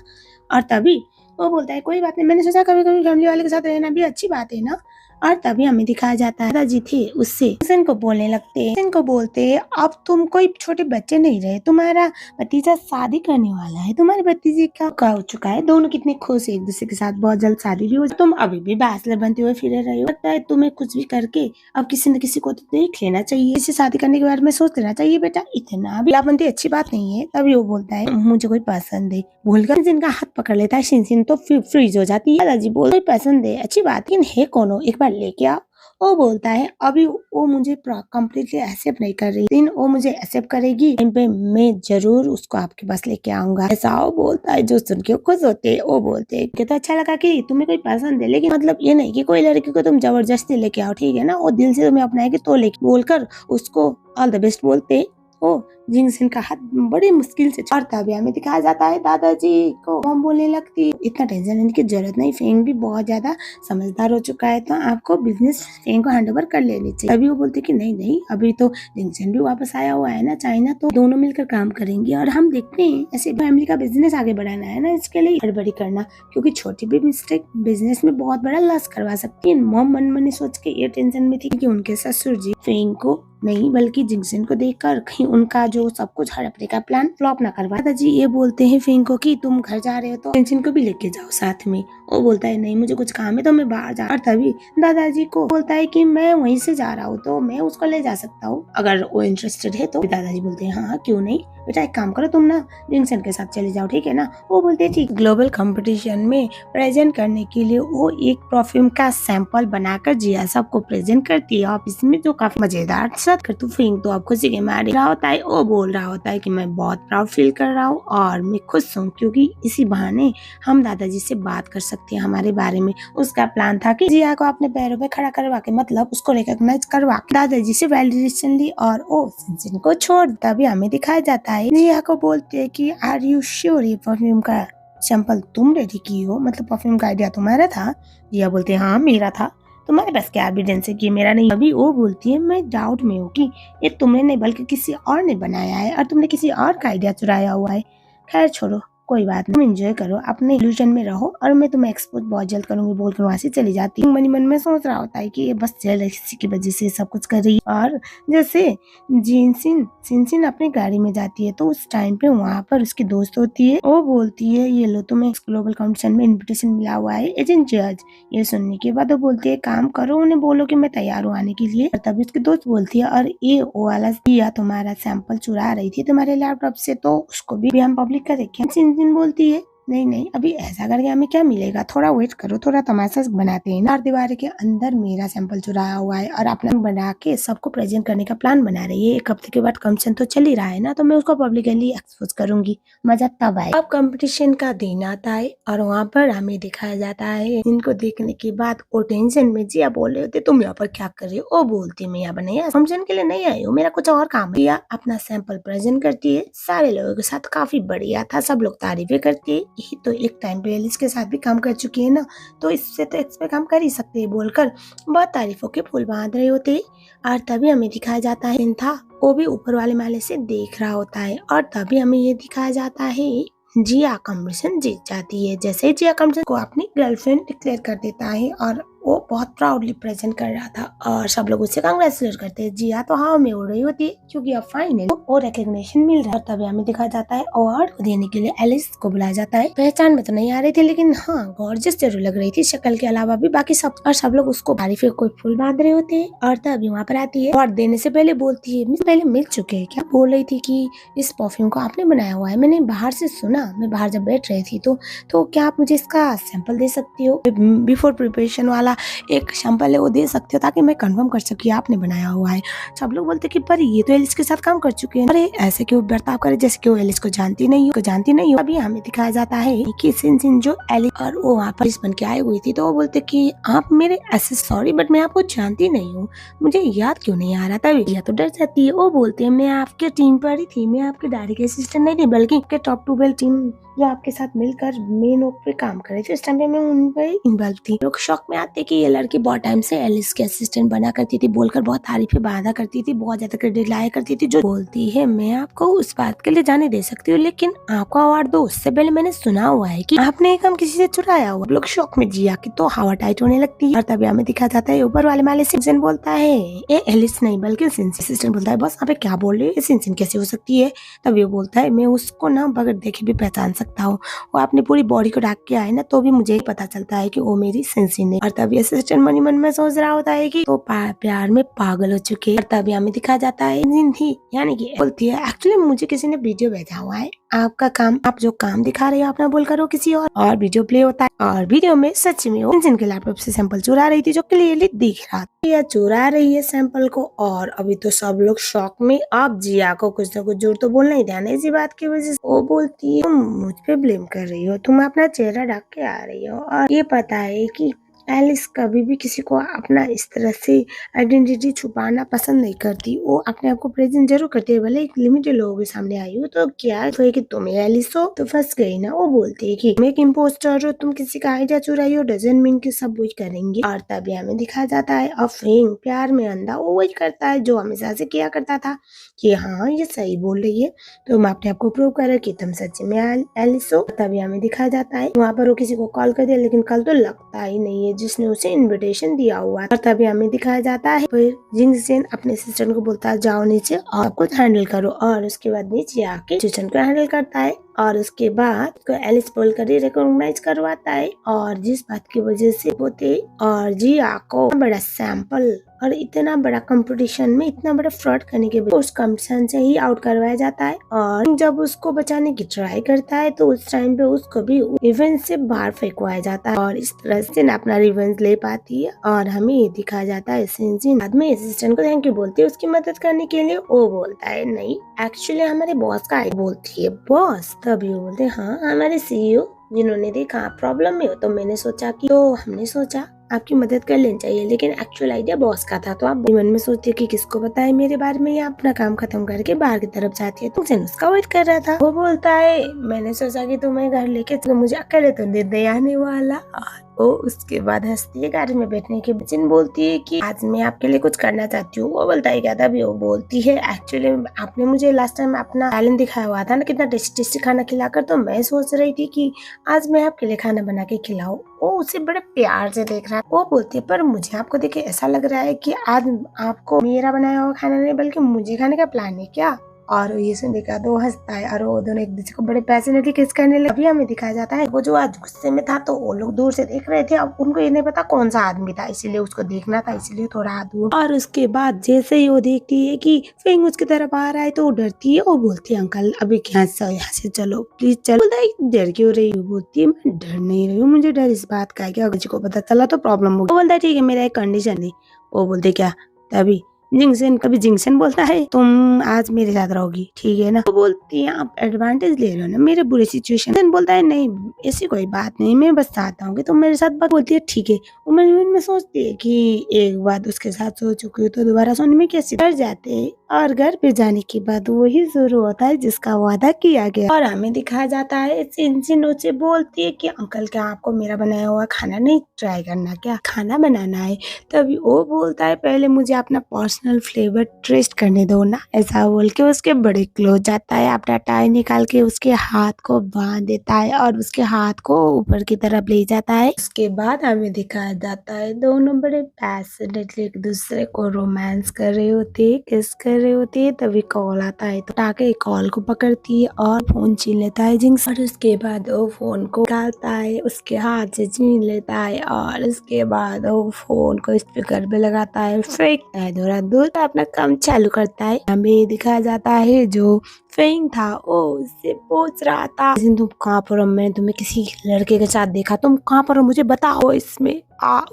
और तभी वो बोलता है कोई बात नहीं, मैंने सोचा कभी कभी फैमिली वाले के साथ रहना भी अच्छी बात है ना। और तभी हमें दिखाया जाता है दादाजी थे उससे जिंगजेन को बोलने लगते हैं, जिंगजेन को बोलते अब तुम कोई छोटे बच्चे नहीं रहे, तुम्हारा भतीजा शादी करने वाला है, तुम्हारे भतीजे का हो चुका है, दोनों कितने खुश है एक दूसरे के साथ, बहुत जल्द शादी भी हो। तुम अभी भी बैचलर बनते हुए फिर रहे हो, लगता है तुम्हें कुछ भी करके अब किसी न किसी को तो देख लेना चाहिए, इसे शादी करने के बारे में सोच लेना चाहिए बेटा, इतना भी लापंती अच्छी बात नहीं है। तभी वो बोलता है मुझे कोई पसंद है, भूलकर जिनका हाथ पकड़ लेता है शिनशिन तो फ्रीज हो जाती है। दादाजी बोल पसंद है अच्छी बात, लेकिन है कौन हो एक बार पर लेके आओ। वो बोलता है अभी वो मुझे कम्प्लीटली एक्सेप्ट नहीं कर रही, लेकिन वो मुझे एक्सेप्ट करेगी टाइम पे मैं जरूर उसको आपके पास लेके आऊंगा। ऐसा वो बोलता है जो सुन के खुश होते हैं। वो बोलते हैं कि तो अच्छा लगा कि तुम्हें कोई पसंद है, लेकिन मतलब ये नहीं कि कोई लड़की को तुम जबरदस्ती लेके आओ, ठीक है ना। वो दिल से तुम्हें अपनाएगी तो लेके बोलकर उसको ऑल द बेस्ट बोलते हैं। ओ जिनसिन का हाथ बड़ी मुश्किल से और तभी हमें दिखाया जाता है दादाजी को मॉम बोलने लगती है इतना टेंशन लेने की जरूरत नहीं, फेंग भी बहुत ज्यादा समझदार हो चुका है, तो आपको बिजनेस फेंग को हैंड ओवर कर लेनी चाहिए। तभी वो बोलते कि नहीं नहीं, अभी तो जिनसिन भी वापस आया हुआ है ना चाइना, तो दोनों मिलकर काम करेंगे और हम देखते हैं ऐसे फैमिली का बिजनेस आगे बढ़ाना है ना, इसके लिए हड़बड़ी करना, क्योंकि छोटी भी मिस्टेक बिजनेस में बहुत बड़ा लॉस करवा सकती है। मॉम मन मन सोच के ये टेंशन में थी कि उनके ससुर जी फेंग को नहीं बल्कि जिंगसन को देखकर कहीं उनका जो सब कुछ हड़पने का प्लान फ्लॉप ना करवा। दादाजी ये बोलते हैं फेंग को कि तुम घर जा रहे हो तो जिंगसन को भी लेके जाओ साथ में। वो बोलता है नहीं मुझे कुछ काम है तो मैं बाहर जा, और तभी दादाजी को बोलता है कि मैं वहीं से जा रहा हूँ तो मैं उसको ले जा सकता हूँ अगर वो इंटरेस्टेड है तो। दादाजी बोलते हैं हाँ क्यों नहीं बेटा, एक काम करो तुम ना जिंगसन के साथ चले जाओ, ठीक है ना। वो बोलते हैं ठीक। ग्लोबल कंपटीशन में प्रेजेंट करने के लिए वो एक परफ्यूम का सैंपल बनाकर जिया सबको प्रेजेंट करती है ऑफिस में, जो काफी मजेदार कर तू फेंक तो आप खुशी के मारे रहा होता है। वो बोल रहा होता है कि मैं बहुत प्राउड फील कर रहा हूँ और मैं खुश हूँ क्योंकि इसी बहाने हम दादाजी से बात कर सकते हैं हमारे बारे में। उसका प्लान था कि जिया को अपने पैरों पे खड़ा करवा के, मतलब उसको रिकॉग्नाइज करवा के दादाजी से वैलिडेशन ली और वो सिंसिन को छोड़। तभी हमें दिखाया जाता है जिया को बोलते है कि आर यू श्योर ये परफ्यूम का सैंपल तुम रेडी की हो, मतलब परफ्यूम का आइडिया तुम्हारा था। जिया बोलते हैं हाँ मेरा था, तुम्हारे पास क्या एविडेंस है कि मेरा नहीं। अभी वो बोलती है मैं डाउट में हूँ कि ये तुमने नहीं बल्कि किसी और ने बनाया है और तुमने किसी और का आइडिया चुराया हुआ है। खैर छोड़ो कोई बात नहीं, तुम एंजॉय करो, अपने इल्यूजन में रहो और मैं तुम्हें एक्सपोज बहुत जल्द करूंगी बोलकर वहां से चली जाती हूँ। मन मन में सोच रहा होता है कि ये बस जेलसी की वजह से सब कुछ कर रही है। और जैसे सिंसिन अपनी गाड़ी में जाती है तो उस टाइम पे वहाँ पर उसकी दोस्त होती है। वो बोलती है ये लो तुम्हें ग्लोबल कॉम्पिटिशन में इन्विटेशन मिला हुआ है एजेंट जज। ये सुनने के बाद वो बोलती है काम करो उन्हें बोलो कि मैं तैयार हूँ आने के लिए। और तभी उसकी दोस्त बोलती है और ये वो वाला दिया तुम्हारा सैंपल चुरा रही थी तुम्हारे लैपटॉप से, तो उसको भी हम पब्लिक करेंगे। सिंसिन बोलती है नहीं नहीं अभी ऐसा करके हमें क्या मिलेगा, थोड़ा वेट करो, थोड़ा तमाशा बनाते हैं। चार दीवार के अंदर मेरा सैंपल चुराया हुआ है और अपना बना के सबको प्रेजेंट करने का प्लान बना रही है। एक हफ्ते के बाद कंपटीशन तो चल ही रहा है ना, तो मैं उसको पब्लिकली एक्सपोज करूंगी, मजा तब आए। अब कंपटीशन का दिन आता है और वहाँ पर हमें दिखाया जाता है इनको देखने के बाद वो टेंशन में जिया बोल रहे होते तुम यहाँ पर क्या कर रही हो। वो बोलती मैं यहाँ पर नहीं फंक्शन के लिए नहीं आई हूँ, मेरा कुछ और काम है। जिया अपना सैंपल प्रेजेंट करती है सारे लोगों के साथ, काफी बढ़िया था, सब लोग तारीफें करती है। यही तो एक टाइम पे एलिस के साथ भी काम कर चुकी है ना, तो इससे तो इस पे काम कर ही सकते हैं बोलकर बहुत तारीफों के फूल बांध रहे होते हैं। और तभी हमें दिखाया जाता है था वो भी ऊपर वाले माले से देख रहा होता है और तभी हमें ये दिखाया जाता है जिया कंपटीशन जीत जाती है। जैसे ही जिया कंपटीशन को अपनी गर्लफ्रेंड डिक्लेयर कर देता है और वो बहुत प्राउडली प्रेजेंट कर रहा था और सब लोग उससे कांग्रेचुलेट करते हैं। जिया तो हवा में उड़ रही होती है क्योंकि अब फाइनल वो रिकॉग्निशन मिल रहा है। और तभी हमें दिखाया जाता है अवार्ड देने के लिए एलिस को बुलाया जाता है। पहचान में तो नहीं आ रही थी लेकिन हाँ गॉर्जियस जरूर लग रही थी शक्ल के अलावा भी बाकी सब, और सब लोग उसको तारीफे कोई फूल बांध रहे होते हैं। और तभी वहाँ पर आती है अवार्ड देने से पहले बोलती है पहले मिल चुके हैं क्या, बोल रही थी कि इस परफ्यूम को आपने बनाया हुआ है, मैंने बाहर से सुना, मैं बाहर जब बैठ रही थी तो क्या आप मुझे इसका सैंपल दे सकती हो, बिफोर प्रिपरेशन वाला एक सैंपल है वो दे सकते हो ताकि मैं कंफर्म कर सकूं आपने बनाया हुआ है। सब लोग बोलते कि पर ये तो एलिस के साथ काम कर चुके हैं, अरे ऐसे क्यों बर्ताव करे जैसे कि वो एलिस को जानती नहीं हो। अभी हमें दिखाया जाता है कि सिंसिन जो एलिस और वो वहाँ पर बन के आई हुई थी, तो वो बोलते कि आप मेरे ऐसे सॉरी बट मैं आपको जानती नहीं हूँ, मुझे याद क्यों नहीं आ रहा था। या तो डर जाती है। वो बोलते हैं मैं आपके टीम पर ही थी, मैं आपके डैडी के असिस्टेंट नहीं थी बल्कि आपके टॉप 12 टीम जो आपके साथ मिलकर मेन वर्क पे काम कर रही थी, उस टाइम पे मैं उन पे इन्वॉल्व थी। लोग शौक में आते कि ये लड़की बहुत टाइम से एलिस के असिस्टेंट बना करती थी बोलकर बहुत तारीफें बांधा करती थी, बहुत ज्यादा क्रेडिट लाया करती थी। जो बोलती है मैं आपको उस बात के लिए जाने दे सकती हूँ लेकिन आपको अवार्ड दो उससे पहले मैंने सुना हुआ है कि आपने एक काम किसी से चुराया हुआ। लोग शौक में जिया की तो हवा टाइट होने लगती है। और तभी हमें दिखा जाता है ऊपर वाले माले सिंसिन बोलता है ये एलिस नहीं बल्कि सिंसिन। असिस्टेंट बोलता है बस यहाँ पे क्या बोल रही है, सिंसिन कैसे हो सकती है। तभी वो बोलता है मैं उसको ना बगैर देखे भी पहचान सकता हूँ, वो अपनी पूरी बॉडी को ढक के आए ना तो भी मुझे पता चलता है कि वो मेरी सिंसिन है। और तभी तभी असिस्टेंट मन ही मन में सोच रहा होता है कि तो प्यार में पागल हो चुके हैं। तभी हमें दिखा जाता है थी यानी कि बोलती है एक्चुअली मुझे किसी ने वीडियो भेजा हुआ है, आपका काम, आप जो काम दिखा रहे हो अपना बोल करो किसी और वीडियो प्ले होता है और वीडियो में सच में वो इंजन के लैपटॉप से सैंपल चुरा रही थी जो क्लियरली दिख रहा था। यह चुरा रही है सैंपल को और अभी तो सब लोग शॉक में। अब जिया को कुछ न कुछ जोर तो बोलना ही था ना इसी बात की वजह से। वो बोलती है तुम मुझ पे ब्लेम कर रही हो, तुम अपना चेहरा ढक के आ रही हो और ये पता है कि एलिस कभी भी किसी को अपना इस तरह से आइडेंटिटी छुपाना पसंद नहीं करती। वो अपने आप को प्रेजेंट जरूर करती है, भले एक लिमिटेड लोगों के सामने आई हो। तो क्या तो है कि तुम एलिस हो तो फंस गई ना। वो बोलती है कि तुम एक इम्पोस्टर हो, तुम किसी का आइडिया चुराई हो, डजंट मीन कि सब वही करेंगे। और तभी हमें दिखाया जाता है और फेंग प्यार में अंधा वो वही करता है जो हमेशा से किया करता था कि हाँ ये सही बोल रही है, तुम अपने आप को प्रूव करो कि तुम सच में एलिस हो। तभी हमें दिखाया जाता है वहाँ पर वो किसी को कॉल कर दिया, लेकिन कल तो लगता ही नहीं है जिसने उसे इनविटेशन दिया हुआ है। और तभी हमें दिखाया जाता है फिर जिंगसेन अपने असिस्टेंट को बोलता है जाओ नीचे और कुछ हैंडल करो, और उसके बाद नीचे आके असिस्टेंट को हैंडल करता है और उसके बाद को एलिस बोल कर ही रिकॉग्नाइज करवाता है और जिस बात की वजह से होते और जिया को बड़ा सैंपल और इतना बड़ा कंपटीशन में इतना बड़ा फ्रॉड करने के बाद उस कंपटीशन से ही आउट करवाया जाता है। और जब उसको बचाने की ट्राई करता है तो उस टाइम पे उसको भी इवेंट से बाहर फेंकवाया जाता है और इस तरह से अपना रिवेंज ले पाती है। और हमें ये दिखाया जाता है बाद में असिस्टेंट को थैंक यू बोलती है उसकी मदद करने के लिए। वो बोलता है नहीं एक्चुअली हमारे बॉस का। बोलती है बॉस? तभी वो बोलते हाँ हमारे सीईओ, जिन्होंने देखा प्रॉब्लम में हो तो मैंने सोचा कि तो हमने सोचा आपकी मदद कर लेनी चाहिए, लेकिन एक्चुअल आइडिया बॉस का था। तो आप मन में सोचते कि किसको बताए मेरे बारे में, या अपना काम खत्म करके बाहर की तरफ जाती है। तुमसे उसका वेट कर रहा था। वो बोलता है मैंने सोचा कि तुम्हें घर लेके तो मुझे अकेले तो नहीं आने वाला। वो उसके बाद हंसती है गाड़ी में बैठने के बाद। बोलती है कि आज मैं आपके लिए कुछ करना चाहती हूँ। वो बोलता है क्या? तभी वो बोलती है एक्चुअली आपने मुझे लास्ट टाइम अपना टैलेंट दिखाया हुआ था ना कितना टेस्टी टेस्टी खाना खिलाकर, तो मैं सोच रही थी कि आज मैं आपके लिए खाना बना के खिलाऊं। वो उसे बड़े प्यार से देख रहा है। वो बोलती है पर मुझे आपको देख के ऐसा लग रहा है कि आज आपको मेरा बनाया हुआ खाना नहीं बल्कि मुझे खाने का प्लान है क्या? और ये सुन देखा तो हंसता है और वो दोनों एक दूसरे को बड़े पैशनेटली किस करने लगे। अभी हमें दिखाया जाता है वो जो आज गुस्से में था तो वो लोग दूर से देख रहे थे। अब उनको ये नहीं पता कौन सा आदमी था, इसीलिए उसको देखना था, इसीलिए थोड़ा दूर। और उसके बाद जैसे ही वो देखती है कि फेंग उसकी तरफ आ रहा है तो वो डरती है। वो बोलती है अंकल अभी यहाँ से चलो प्लीज चलो। बोलता है डर क्यों रही हो? बोलती है मैं डर नहीं रही हूँ, मुझे डर इस बात का है कि अगर को पता चला तो प्रॉब्लम होगी। बोलता है ठीक है मेरा एक कंडीशन है। वो बोलते क्या? तभी जिंगसन बोलता है तुम आज मेरे साथ रहोगी ठीक है ना? वो बोलती है आप एडवांटेज ले रहे हो ना मेरे बुरे सिचुएशन। बोलता है नहीं ऐसी कोई बात नहीं, मैं बस चाहता हूँ कि तुम मेरे साथ बात। बोलती है ठीक है। वो मन में सोचती है कि एक बात उसके साथ सो चुकी हो तो दोबारा सोने में कैसे डर जाते हैं। और घर पे जाने के बाद वही शुरू होता है जिसका वादा किया गया। और हमें दिखाया जाता है सिंचिन से बोलती है कि अंकल क्या आपको मेरा बनाया हुआ खाना नहीं ट्राई करना, क्या खाना बनाना है? तभी वो बोलता है पहले मुझे अपना पर्सनल फ्लेवर टेस्ट करने दो ना। ऐसा बोल के उसके बड़े क्लोज जाता है, अपना टाई निकाल के उसके हाथ को बांध देता है और उसके हाथ को ऊपर की तरफ ले जाता है। उसके बाद हमें दिखाया जाता है दोनों बड़े पैशनेटली एक दूसरे को रोमांस कर रहे होते, किस कर रहे होते हैं। तभी कॉल आता है तो टाके कॉल को पकड़ती है और फोन छीन लेता है जिंक्स। और उसके बाद वो फोन को निकालता है, उसके हाथ से छीन लेता है और उसके बाद वो फोन को स्पीकर पे लगाता है, फेंकता है दूर दूर, अपना काम चालू करता है। हमें दिखाया जाता है जो फेंग था वो उससे पूछ रहा था तुम कहाँ पर हो, मैंने तुम्हें किसी लड़के के साथ देखा, तुम कहाँ पर हो मुझे बताओ। इसमें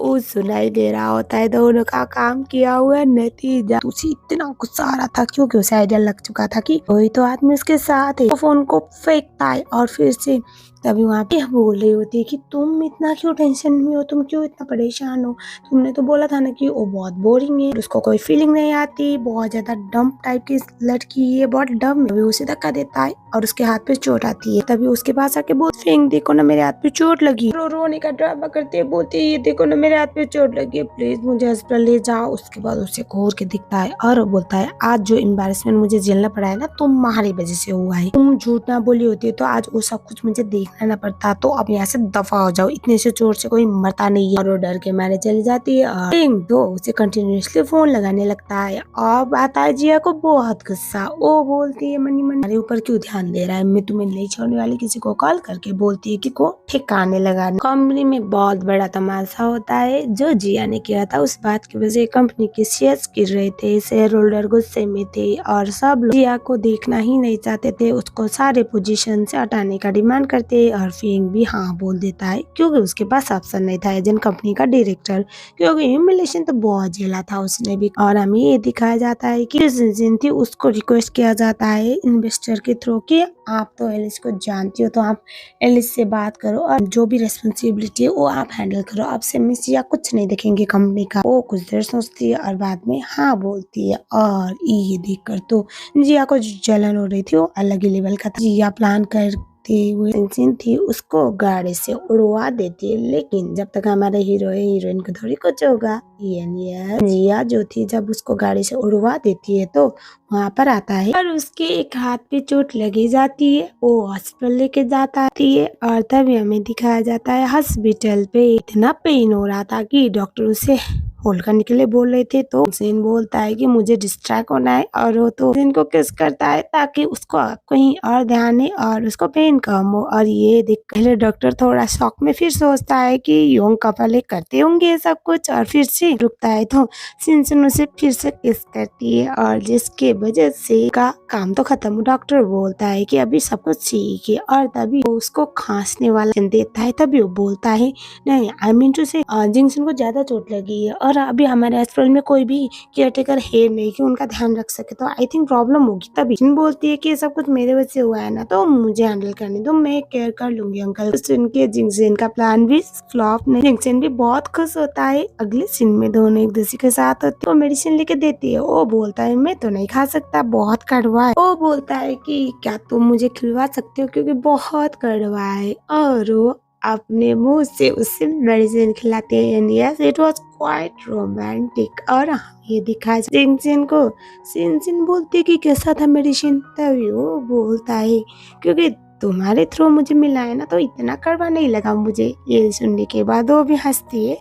वो सुनाई दे रहा होता है दोनों का काम किया हुआ नतीजा। तुझे इतना गुस्सा आ रहा था क्योंकि उसे आइडिया लग चुका था कि वही तो आदमी उसके साथ है। वो फोन को फेंकता है और फिर से तभी वहाँ पे बोल रही होती है कि तुम इतना क्यों टेंशन में हो, तुम क्यों इतना परेशान हो, तुमने तो बोला था ना कि वो बहुत बोरिंग है, उसको कोई फीलिंग नहीं आती, बहुत ज्यादा डम्प टाइप की लड़की है, बहुत डम है। उसे धक्का देता है और उसके हाथ पे चोट आती है। तभी उसके पास आके बोल फेंग देखो ना मेरे हाथ पे चोट लगी। रोने का ड्रामा करते है, बोलती है ये देखो ना मेरे हाथ पे चोट लगी है, प्लीज मुझे अस्पताल ले जाओ। उसके बाद उसे घूर के दिखता है और बोलता है आज जो एम्बैरेसमेंट मुझे झेलना पड़ा है ना तुम्हारी वजह से हुआ है, तुम झूठ ना बोली होती तो आज वो सब कुछ मुझे देखना ना पड़ता, तो अब यहाँ से दफा हो जाओ, इतने से चोट से कोई मरता नहीं है। और वो डर के मारे चली जाती है और तो उसे कंटिन्यूअसली फोन लगाने लगता है। अब आता है जिया को बहुत गुस्सा। वो बोलती है मनी मन हमारे ऊपर क्यों ध्यान दे रहा है, मैं तुम्हें नहीं छोड़ने वाली। किसी को कॉल करके बोलती है कि को ठिकाने लगाने। कंपनी में बहुत बड़ा तमाशा होता है। जो जिया ने किया था उस बात की वजह कंपनी के शेयर्स गिर रहे थे, शेयर होल्डर गुस्से में थे और सब लोग जिया को देखना ही नहीं चाहते थे। उसको सारे पोजीशन से हटाने का डिमांड करते और फेंग भी हाँ बोल देता है क्योंकि उसके पास ऑप्शन नहीं था एज एन कंपनी का डायरेक्टर, क्योंकि ह्यूमिलेशन तो बहुत झेला था उसने भी। और हमें ये दिखाया जाता है कि जिन थी उसको रिक्वेस्ट किया जाता है इन्वेस्टर के थ्रू कि आप तो एलिस को जानती हो तो आप एलिस से बात करो और जो भी रेस्पॉन्सिबिलिटी है वो आप हैंडल करो। आपसे मिस या कुछ नहीं देखेंगे कंपनी का। वो कुछ देर सोचती है और बाद में हाँ बोलती है। और ये देखकर तो जिया को जो जलन हो रही थी वो अलग ही लेवल का था। जिया प्लान करते हुए सिंसिन थी उसको गाड़ी से उड़वा देती है, लेकिन जब तक हमारे हीरो है हीरोइन को थोड़ी कुछ होगा। जिया जो थी जब उसको गाड़ी से उड़वा देती है तो वहाँ पर आता है और उसके एक हाथ पे चोट लगी जाती है। वो हॉस्पिटल लेके जाता है और तभी हमें दिखाया जाता है हॉस्पिटल पे इतना पेन हो रहा था कि डॉक्टर उसे होल्ड करने के लिए बोल रहे थे। तो सीन बोलता है कि मुझे डिस्ट्रैक्ट होना है और वो तो इनको किस करता है ताकि उसको कहीं और ध्यान है और उसको पेन कम हो। और ये देख पहले डॉक्टर थोड़ा शॉक में फिर सोचता है कि योंग कपल करते होंगे ये सब कुछ और फिर से रुकता है तो सिंसन उसे फिर से किस करती है और जिसके वजह से का काम तो खत्म। डॉक्टर बोलता है कि अभी सब कुछ ठीक है और तभी वो उसको खांसने वाला देता है। तभी वो बोलता है नहीं आई मीन टू से जिंगसन को ज्यादा चोट लगी है और अभी हमारे हॉस्पिटल में कोई भी केयरटेकर है नहीं कि उनका ध्यान रख सके, तो आई थिंक प्रॉब्लम होगी। तभी जिन बोलती है कि ये सब कुछ मेरे वजह से हुआ है ना तो मुझे हैंडल करने दो, मैं केयर कर लूंगी अंकल। तो सुन के जिंगसन का प्लान भी फ्लॉप नहीं। जिंगसन भी बहुत खुश होता है। अगले सीन में दोनों एक दूसरे के साथ होते वो मेडिसिन लेके देती है। वो बोलता है मैं तो नहीं खा सकता, बहुत कड़वा है। वो बोलता है कि क्या तुम मुझे खिलवा सकते हो क्योंकि बहुत कड़वा है और वो अपने मुंह से उससे मेडिसिन खिलाते हैं। Yes it was quite romantic. और ये दिखा सिंसिन को। सिंसिन बोलती है कि कैसा था मेडिसिन, तभी वो बोलता है क्योंकि तुम्हारे थ्रू मुझे मिला है ना तो इतना कड़वा नहीं लगा मुझे। ये सुनने के बाद वो भी हंसती है।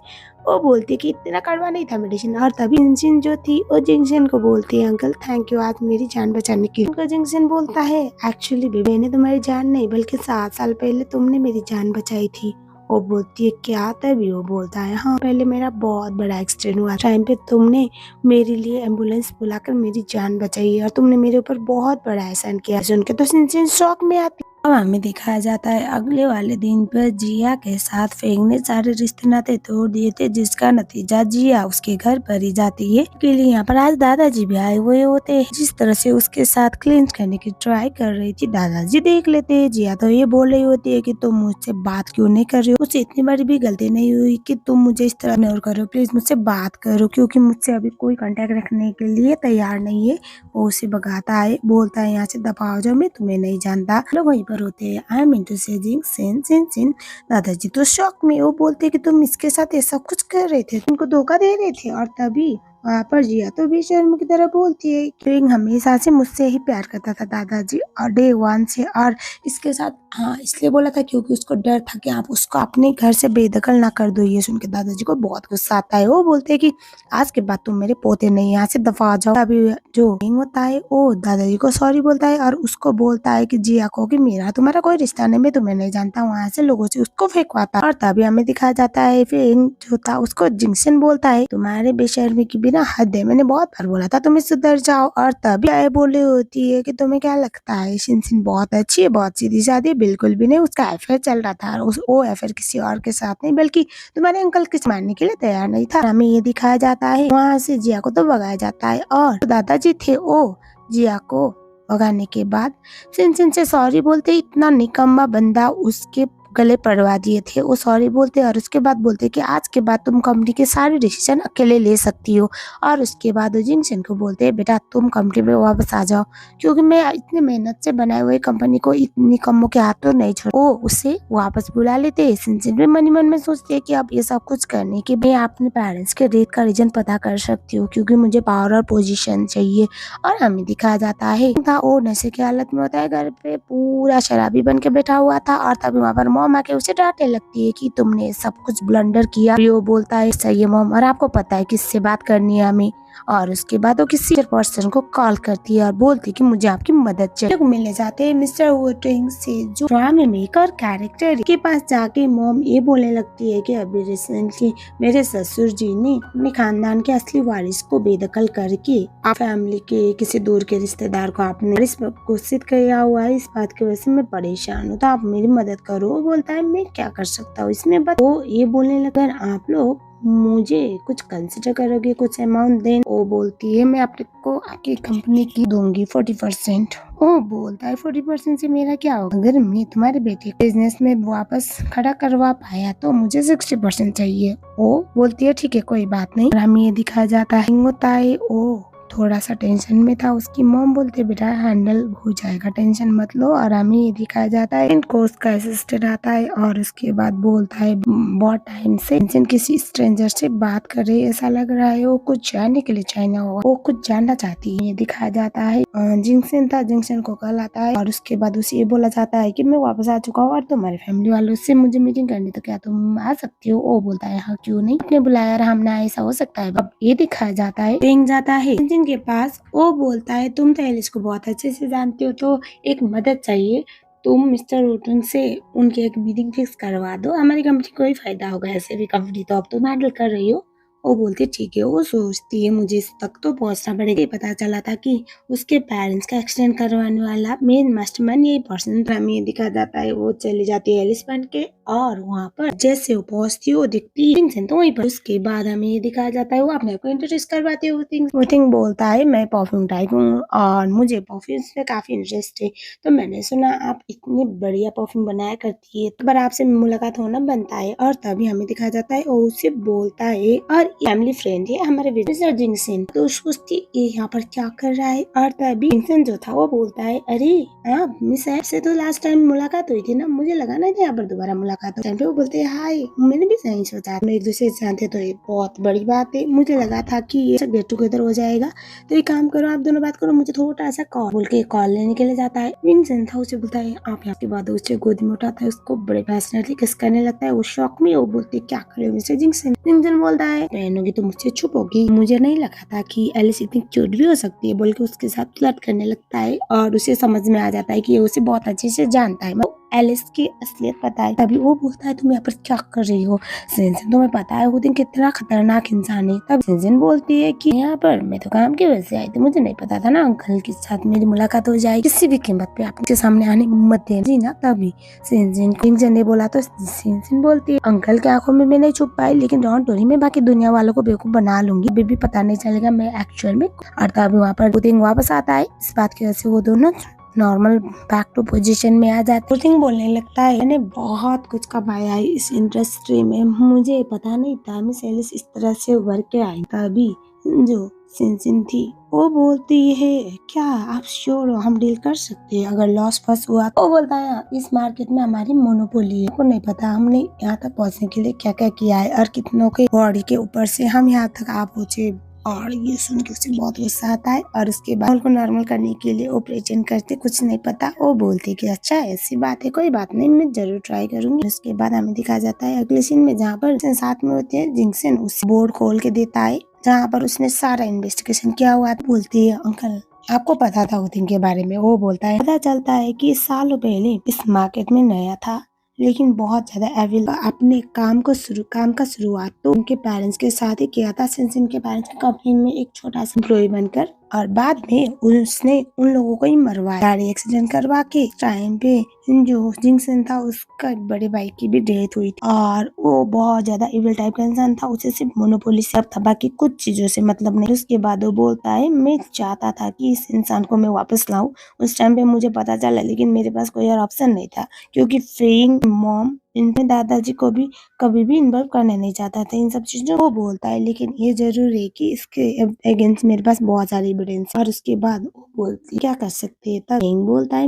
वो बोलती है कि इतना कड़वा नहीं था मेडिसिन। और तभी जिंगसन जो थी वो जिंगसन को बोलती है अंकल थैंक यू आज मेरी जान बचाने की। उनका जिंगसन बोलता है एक्चुअली मैंने तुम्हारी जान नहीं बल्कि 7 साल पहले तुमने मेरी जान बचाई थी। वो बोलती है क्या, तभी वो बोलता है हाँ पहले मेरा बहुत बड़ा एक्सीडेंट हुआ टाइम पे तुमने मेरे लिए एम्बुलेंस बुलाकर मेरी जान बचाई है और तुमने मेरे ऊपर बहुत बड़ा एहसान किया। सुन के तो सिंसिन शॉक में आती। अब हमें दिखाया जाता है अगले वाले दिन पर जिया के साथ फेंग ने सारे रिश्ते नाते तोड़ दिए थे, जिसका नतीजा जिया उसके घर पर ही जाती है के लिए। यहाँ पर आज दादाजी भी आए हुए होते हैं। जिस तरह से उसके साथ क्लींस करने की ट्राई कर रही थी दादाजी देख लेते हैं। जिया तो ये बोल रही होती है कि तुम मुझसे बात क्यों नहीं कर रही हो, मुझसे इतनी बड़ी भी गलती नहीं हुई कि तुम मुझे इस तरह इग्नोर करो, प्लीज मुझसे बात करो क्योंकि मुझसे अभी कोई कांटेक्ट रखने के लिए तैयार नहीं है। वो उसे भगाता है, बोलता है यहाँ से दफा हो जाओ, मैं तुम्हें नहीं जानता। लोग वहीं पर होते हैं। आई एम इनटू से जिंगसन। दादाजी तो शॉक में। वो बोलते कि तुम इसके साथ ऐसा कुछ कर रहे थे, तुमको धोखा दे रहे थे। और तभी वहाँ पर जिया तो बेशर्म की तरह बोलती है कि हमेशा से मुझसे ही प्यार करता था दादाजी और डे 1 से, और इसके साथ हाँ इसलिए बोला था क्योंकि उसको डर था कि आप उसको अपने घर से बेदखल ना कर दो। ये सुन के दादाजी को बहुत गुस्सा आता है। वो बोलते हैं कि आज के बाद तुम मेरे पोते नहीं, यहाँ से दफा आ जाओ। अभी जो होता है वो दादाजी को सॉरी बोलता है और उसको बोलता है कि जिया को कि मेरा तुम्हारा कोई रिश्ता नहीं, मैं तुम्हें नहीं जानता। वहाँ से लोगों से उसको फेंकवाता। और तभी हमें दिखाया जाता है फिर जो था उसको जिंगसन बोलता है तुम्हारे बेशर्मी की बिना हद है, मैंने बहुत बार बोला था तुम्हें सुधर जाओ। और तभी आए बोले होती है कि तुम्हें क्या लगता है सिंसिन बहुत अच्छी है, बहुत सीधी सादी। बिल्कुल भी नहीं, उसका अफेयर चल रहा था और वो अफेयर किसी और के साथ नहीं बल्कि तुम्हारे अंकल के मानने के लिए तैयार नहीं था। हमें ये दिखाया जाता है वहाँ से जिया को तो भगाया जाता है और दादाजी थे वो जिया को भगाने के बाद सिंसिन से सॉरी बोलते। इतना निकम्मा बंदा उसके गले पड़वा दिए थे। वो सॉरी बोलते और उसके बाद बोलते कि आज के बाद तुम कंपनी के सारे डिसीजन अकेले ले सकती हो। और उसके बाद जिंगसन को बोलते बेटा तुम कंपनी में वापस आ जाओ क्योंकि मैं इतनी मेहनत से बनाए हुए कंपनी को इतनी कमों के हाथों नहीं छोड़। वो उसे वापस बुला लेते। सिंसिन भी मन ही मन में सोचते है कि अब ये सब कुछ करने के मैं अपने पेरेंट्स के डेथ का रीजन पता कर सकती हूँ क्योंकि मुझे पावर और पोजिशन चाहिए। और हमें दिखाया जाता है वो नशे की हालत में होता है, घर पे पूरा शराबी बन के बैठा हुआ था। और तभी वहाँ पर मॉम आके उसे डांटने लगती है कि तुमने सब कुछ ब्लंडर किया। वो बोलता है सही है मॉम और आपको पता है किससे बात करनी है हमें। और उसके बाद वो किसी पर्सन को कॉल करती है और बोलती है कि मुझे आपकी मदद चाहिए। लोग मिलने जाते हैं मिस्टर वुटिंग से जो ड्रामे मेकर कैरेक्टर के पास जाके मॉम ये बोलने लगती है कि अभी रिसेंटली मेरे ससुर जी ने अपने खानदान के असली वारिस को बेदखल करके आप फैमिली के किसी दूर के रिश्तेदार को आपने वारिस घोषित किया हुआ है। इस बात की वजह से मैं परेशान हूँ, तो आप मेरी मदद करो। वो बोलता है मैं क्या कर सकता हूँ इसमें, बट वो ये बोलने लगा आप लोग मुझे कुछ कंसिडर करोगे कुछ अमाउंट दें। वो बोलती है मैं आपको आपकी कंपनी की दूंगी 40%। वो बोलता है 40% से मेरा क्या होगा, अगर मैं तुम्हारे बेटे बिजनेस में वापस खड़ा करवा पाया तो मुझे 60% चाहिए। वो बोलती है ठीक है कोई बात नहीं। हमें ये दिखाया जाता है होता है वो थोड़ा सा टेंशन में था। उसकी मॉम बोलते बेटा हैंडल हो जाएगा, टेंशन मत लो। और हमें ये दिखाया जाता है कोर्स का असिस्टेंट आता है और उसके बाद बोलता है बहुत टाइम से जिन किसी स्ट्रेंजर से बात कर रही है, ऐसा लग रहा है वो कुछ जानने के लिए चाइना होगा, वो कुछ जानना चाहती है। ये दिखाया जाता है जिंगसन था, जिंगसन को कॉल आता है और उसके बाद उसे ये बोला जाता है कि मैं वापस आ चुका हूँ और तुम्हारे फैमिली वालों से मुझे मीटिंग करनी, तो क्या तुम आ सकती हो। वो बोलता है हाँ क्यों नहीं, आपने बुलाया रहा हमने, ऐसा हो सकता है। अब ये दिखाया जाता है के पास। वो बोलता है तुम तो एलिस को बहुत अच्छे से जानते हो, तो एक मदद चाहिए, तुम मिस्टर रूटन से उनकी एक मीटिंग फिक्स करवा दो, हमारी कंपनी को ही फायदा होगा, ऐसे भी कंपनी तो अब तुम हैंडल कर रही हो। वो बोलती है ठीक है। वो सोचती है मुझे इस तक तो पहुंचना पड़ेगा। ये पता चला था कि उसके पेरेंट्स का एक्सीडेंट करवाने वाला मेन मास्टरमाइंड यही पर्सन था। हमें दिखा जाता है वो चली जाती है एलिस बन के और वहाँ पर जैसे वो पहुंचती है वो दिखती है तो वहीं पर। उसके बाद हमें ये दिखाया जाता है वो अपने को इंट्रोड्यूस करवाती है। वो थिंग बोलता है मैं परफ्यूम टाइप हूँ और मुझे परफ्यूम्स में काफी इंटरेस्ट है, तो मैंने सुना आप इतनी बढ़िया परफ्यूम बनाया करती है, तो पर आपसे मुलाकात होना बनता है। और तभी हमें दिखाया जाता है वो उसे बोलता है और फैमिली फ्रेंड है हमारे मिस्टर जिंगसन, तो सोचती ये यहाँ पर क्या कर रहा है। और तभी जिंगसन जो था वो बोलता है अरे आप मिस से तो लास्ट टाइम मुलाकात हुई थी ना, मुझे लगा ना यहाँ पर दोबारा मुलाकात हो। वो बोलते हैं हाय, मैंने भी सही सोचा, हम एक दूसरे से जानते तो ये बहुत बड़ी बात है, मुझे लगा था कि ये गेट टुगेदर हो जाएगा, तो एक काम करो आप दोनों बात करो, मुझे थोड़ा सा कॉल बोल के कॉल लेने के लिए जाता है। विंसन था उसे बोलता है आप यहाँ के बाद उसे गोदी में उठाता है, उसको बड़े पैशनेटली किस करने लगता है। वो शॉक में वो बोलती है क्या करे मिस्टर जिंगसन। जिंगसन बोलता है पहनोगी तो मुझसे छुपोगी, मुझे नहीं लगा था कि एलिस इतनी क्यूट भी हो सकती है, बोल के उसके साथ फ्लर्ट करने लगता है और उसे समझ में आ जाता है कि ये उसे बहुत अच्छे से जानता है, एलिस की असलियत पता है। तभी वो बोलता है तुम यहाँ पर क्या कर रही हो सिंजन, तुम्हें पता है वो दिन कितना खतरनाक इंसान है। तब सिंजन बोलती है कि यहाँ पर मैं तो काम की वजह से आई थी, मुझे नहीं पता था ना अंकल के साथ मेरी मुलाकात हो जाएगी, किसी भी कीमत पे आपके सामने आने मत देना। तभी सिंजन ने बोला तो सिंजन बोलती है अंकल की आंखों में मैं नहीं छुप पाई, लेकिन डोंट वरी मैं बाकी दुनिया वालों को बेवकूफ बना लूंगी, अभी भी पता नहीं चलेगा मैं एक्चुअल में। और तभी वहाँ पर पुतिन वापस आता है। इस बात की वजह से वो दोनों नॉर्मल बैक टू पोजीशन में आ जाते। पुतिन बोलने लगता है मैंने बहुत कुछ कमाया है इस इंडस्ट्री में, मुझे पता नहीं था मिस एलिस इस तरह से उभर के आई। तभी जो सिंसिन थी वो बोलती है क्या आप श्योर हो हम डील कर सकते हैं अगर लॉस फर्स्ट हुआ। वो बोलता है इस मार्केट में हमारी मोनोपोली है, को नहीं पता हमने यहाँ तक पहुँचने के लिए क्या क्या किया है और कितनों के बॉडी के ऊपर से हम यहाँ तक आ पहुँचे। और ये सुन के उसे बहुत गुस्सा आता है और उसके बाद उनको नॉर्मल करने के लिए ऑपरेशन करते, कुछ नहीं पता। वो बोलती कि अच्छा ऐसी बात है, कोई बात नहीं मैं जरूर ट्राई करूंगी। उसके बाद हमें दिखाया जाता है अगले सीन में जहाँ पर साथ में होते हैं जिंगसन उस बोर्ड खोल के देता है जहाँ पर उसने सारा इन्वेस्टिगेशन किया हुआ। बोलती है अंकल आपको पता था उथिंग के बारे में। वो बोलता है पता चलता है कि सालों पहले इस मार्केट में नया था लेकिन बहुत ज्यादा एविल अपने काम का शुरुआत तो उनके पेरेंट्स के साथ ही किया था। सिंसिन के पेरेंट्स की कंपनी में एक छोटा सा एम्प्लॉय बनकर, और बाद में उसने उन लोगों को ही मरवाया गाड़ी एक्सीडेंट करवा के। टाइम पे जो जिंगसन था उसका बड़े भाई की भी डेथ हुई थी और वो बहुत ज्यादा इविल टाइप का इंसान था, उसे सिर्फ मोनोपोली से था, बाकी कुछ चीजों से मतलब नहीं। उसके बाद वो बोलता है मैं चाहता था कि इस इंसान को मैं वापस लाऊं, उस टाइम पे मुझे पता चला लेकिन मेरे पास कोई और ऑप्शन नहीं था क्योंकि फ्रीइंग मॉम इनमें दादाजी को भी कभी भी इन्वॉल्व करना नहीं चाहता था इन सब चीजों। वो बोलता है लेकिन ये जरूर है कि इसके अगेंस्ट मेरे पास बहुत सारी एविडेंस। और उसके बाद वो बोलती क्या कर सकते हैं। तब बोलता है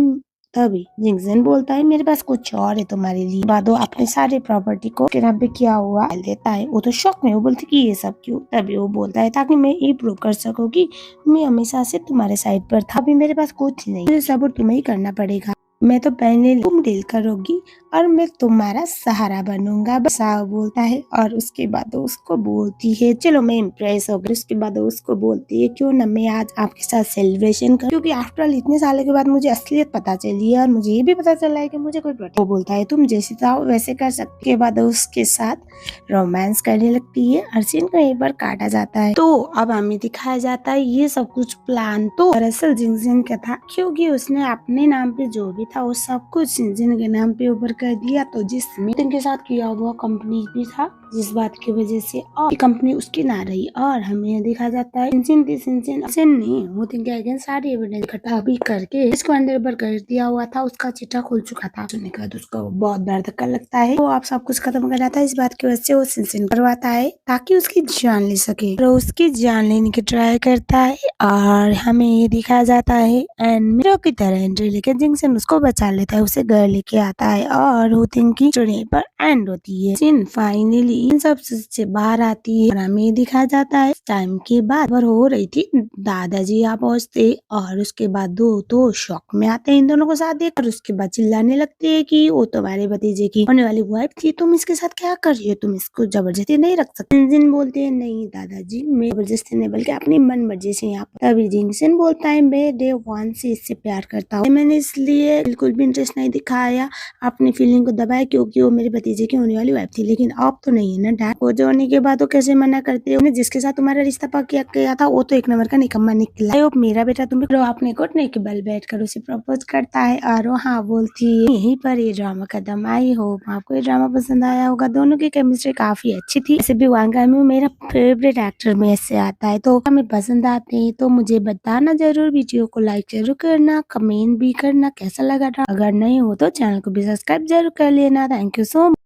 तभी जिंगसन बोलता है मेरे पास कुछ और है तुम्हारे लिए। बाद वो अपने सारे प्रॉपर्टी को के नाम पे किया हुआ देता है। वो तो शौक में वो बोलती कि ये सब क्यों। तभी वो बोलता है ताकि मैं ये प्रूव कर सकूं कि मैं हमेशा से तुम्हारे साइड पर था, अभी मेरे पास कुछ नहीं, मुझे सपोर्ट तुम्हें ही करना पड़ेगा, मैं तो पहले तुम डील करोगी और मैं तुम्हारा सहारा बनूंगा, बस साहु बोलता है। और उसके बाद वो उसको बोलती है चलो मैं इम्प्रेस हो गई। उसके बाद वो उसको बोलती है क्यों ना मैं आज आपके साथ सेलिब्रेशन करूं, क्योंकि आफ्टर ऑल इतने सालों के बाद मुझे असलियत पता चली है और मुझे ये भी पता चला है कि मुझे कोई प्रॉब्लम। वो बोलता है तुम जैसे चाहो वैसे कर सकते। के बाद वो उसके साथ रोमांस करने लगती है और सीन को एक बार काटा जाता है। तो अब हमें दिखाया जाता है ये सब कुछ प्लान तो दरअसल जिनजिन का था, क्योंकि उसने अपने नाम पे जो भी था वो सब कुछ जिनजिन के नाम पे ऊपर कर दिया। तो जिस मीटिंग के साथ किया हुआ कंपनी भी था, जिस बात की वजह से और कंपनी उसकी ना रही। और हमें देखा जाता है सिंचिन ने मोती के अगेंस्ट सारी एविडेंस इकट्ठा भी करके इसको अंडर पर कर दिया हुआ था। उसका चिट्ठा खुल चुका था। सुनने के बाद उसको बहुत दर्द का लगता है। वो आप सब कुछ खत्म कर जाता है। इस बात की वजह से वो सिंचिन करवाता है ताकि उसकी जान ले सके। तो उसकी जान लेने की ट्राई करता है और हमें ये दिखाया जाता है एंड मीरो की तरह एंट्री लेके जिंगसन उसको बचा लेता है, उसे घर लेके आता है और हुतिंग की स्टोरी पर एंड होती है। जिन फाइनली इन सब से बाहर आती है और हमें दिखाया जाता है टाइम के बाद खबर हो रही थी। दादाजी यहाँ पहुँचते और उसके बाद दो तो शॉक में आते हैं इन दोनों को साथ देख। और उसके बाद चिल्लाने लगते हैं कि वो तुम्हारे भतीजे की होने वाली वाइफ थी, तुम इसके साथ क्या कर रही हो, तुम इसको जबरदस्ती नहीं रख सकते। जिन बोलते हैं नहीं दादाजी मैं जबरदस्ती नहीं बल्कि अपनी मन मर्जी से यहाँ पर। तभी जिंगसन बोलता है मैं डे वन से इससे प्यार करता हूँ, मैंने इसलिए बिल्कुल भी इंटरेस्ट नहीं दिखाया, अपनी फीलिंग को दबाया क्योंकि वो मेरे भतीजे की होने वाली वाइफ थी। लेकिन अब तो नहीं है ना डैड, वो जो होने के बाद तो कैसे मना करते हो, जिसके साथ तुम्हारा रिश्ता पक्का किया था वो तो एक नंबर का निकम्मा निकला है। मेरा बेटा तुम्हें अपने घुटने के बल बैठ कर उसे प्रपोज करता है और वो हाँ बोलती है। यहीं पर ये ड्रामा खत्म। आई होप आपको ये ड्रामा पसंद आया होगा। दोनों की केमिस्ट्री काफी अच्छी थी। वैसे भी वांग गामी मेरा फेवरेट एक्टर में से आता है। तो हमें पसंद आते हैं तो मुझे बताना जरूर। वीडियो को लाइक जरूर करना, कमेंट भी करना कैसा लगा था। अगर नहीं हो तो चैनल को भी सब्सक्राइब जरूर कर लेना। Thank you so much.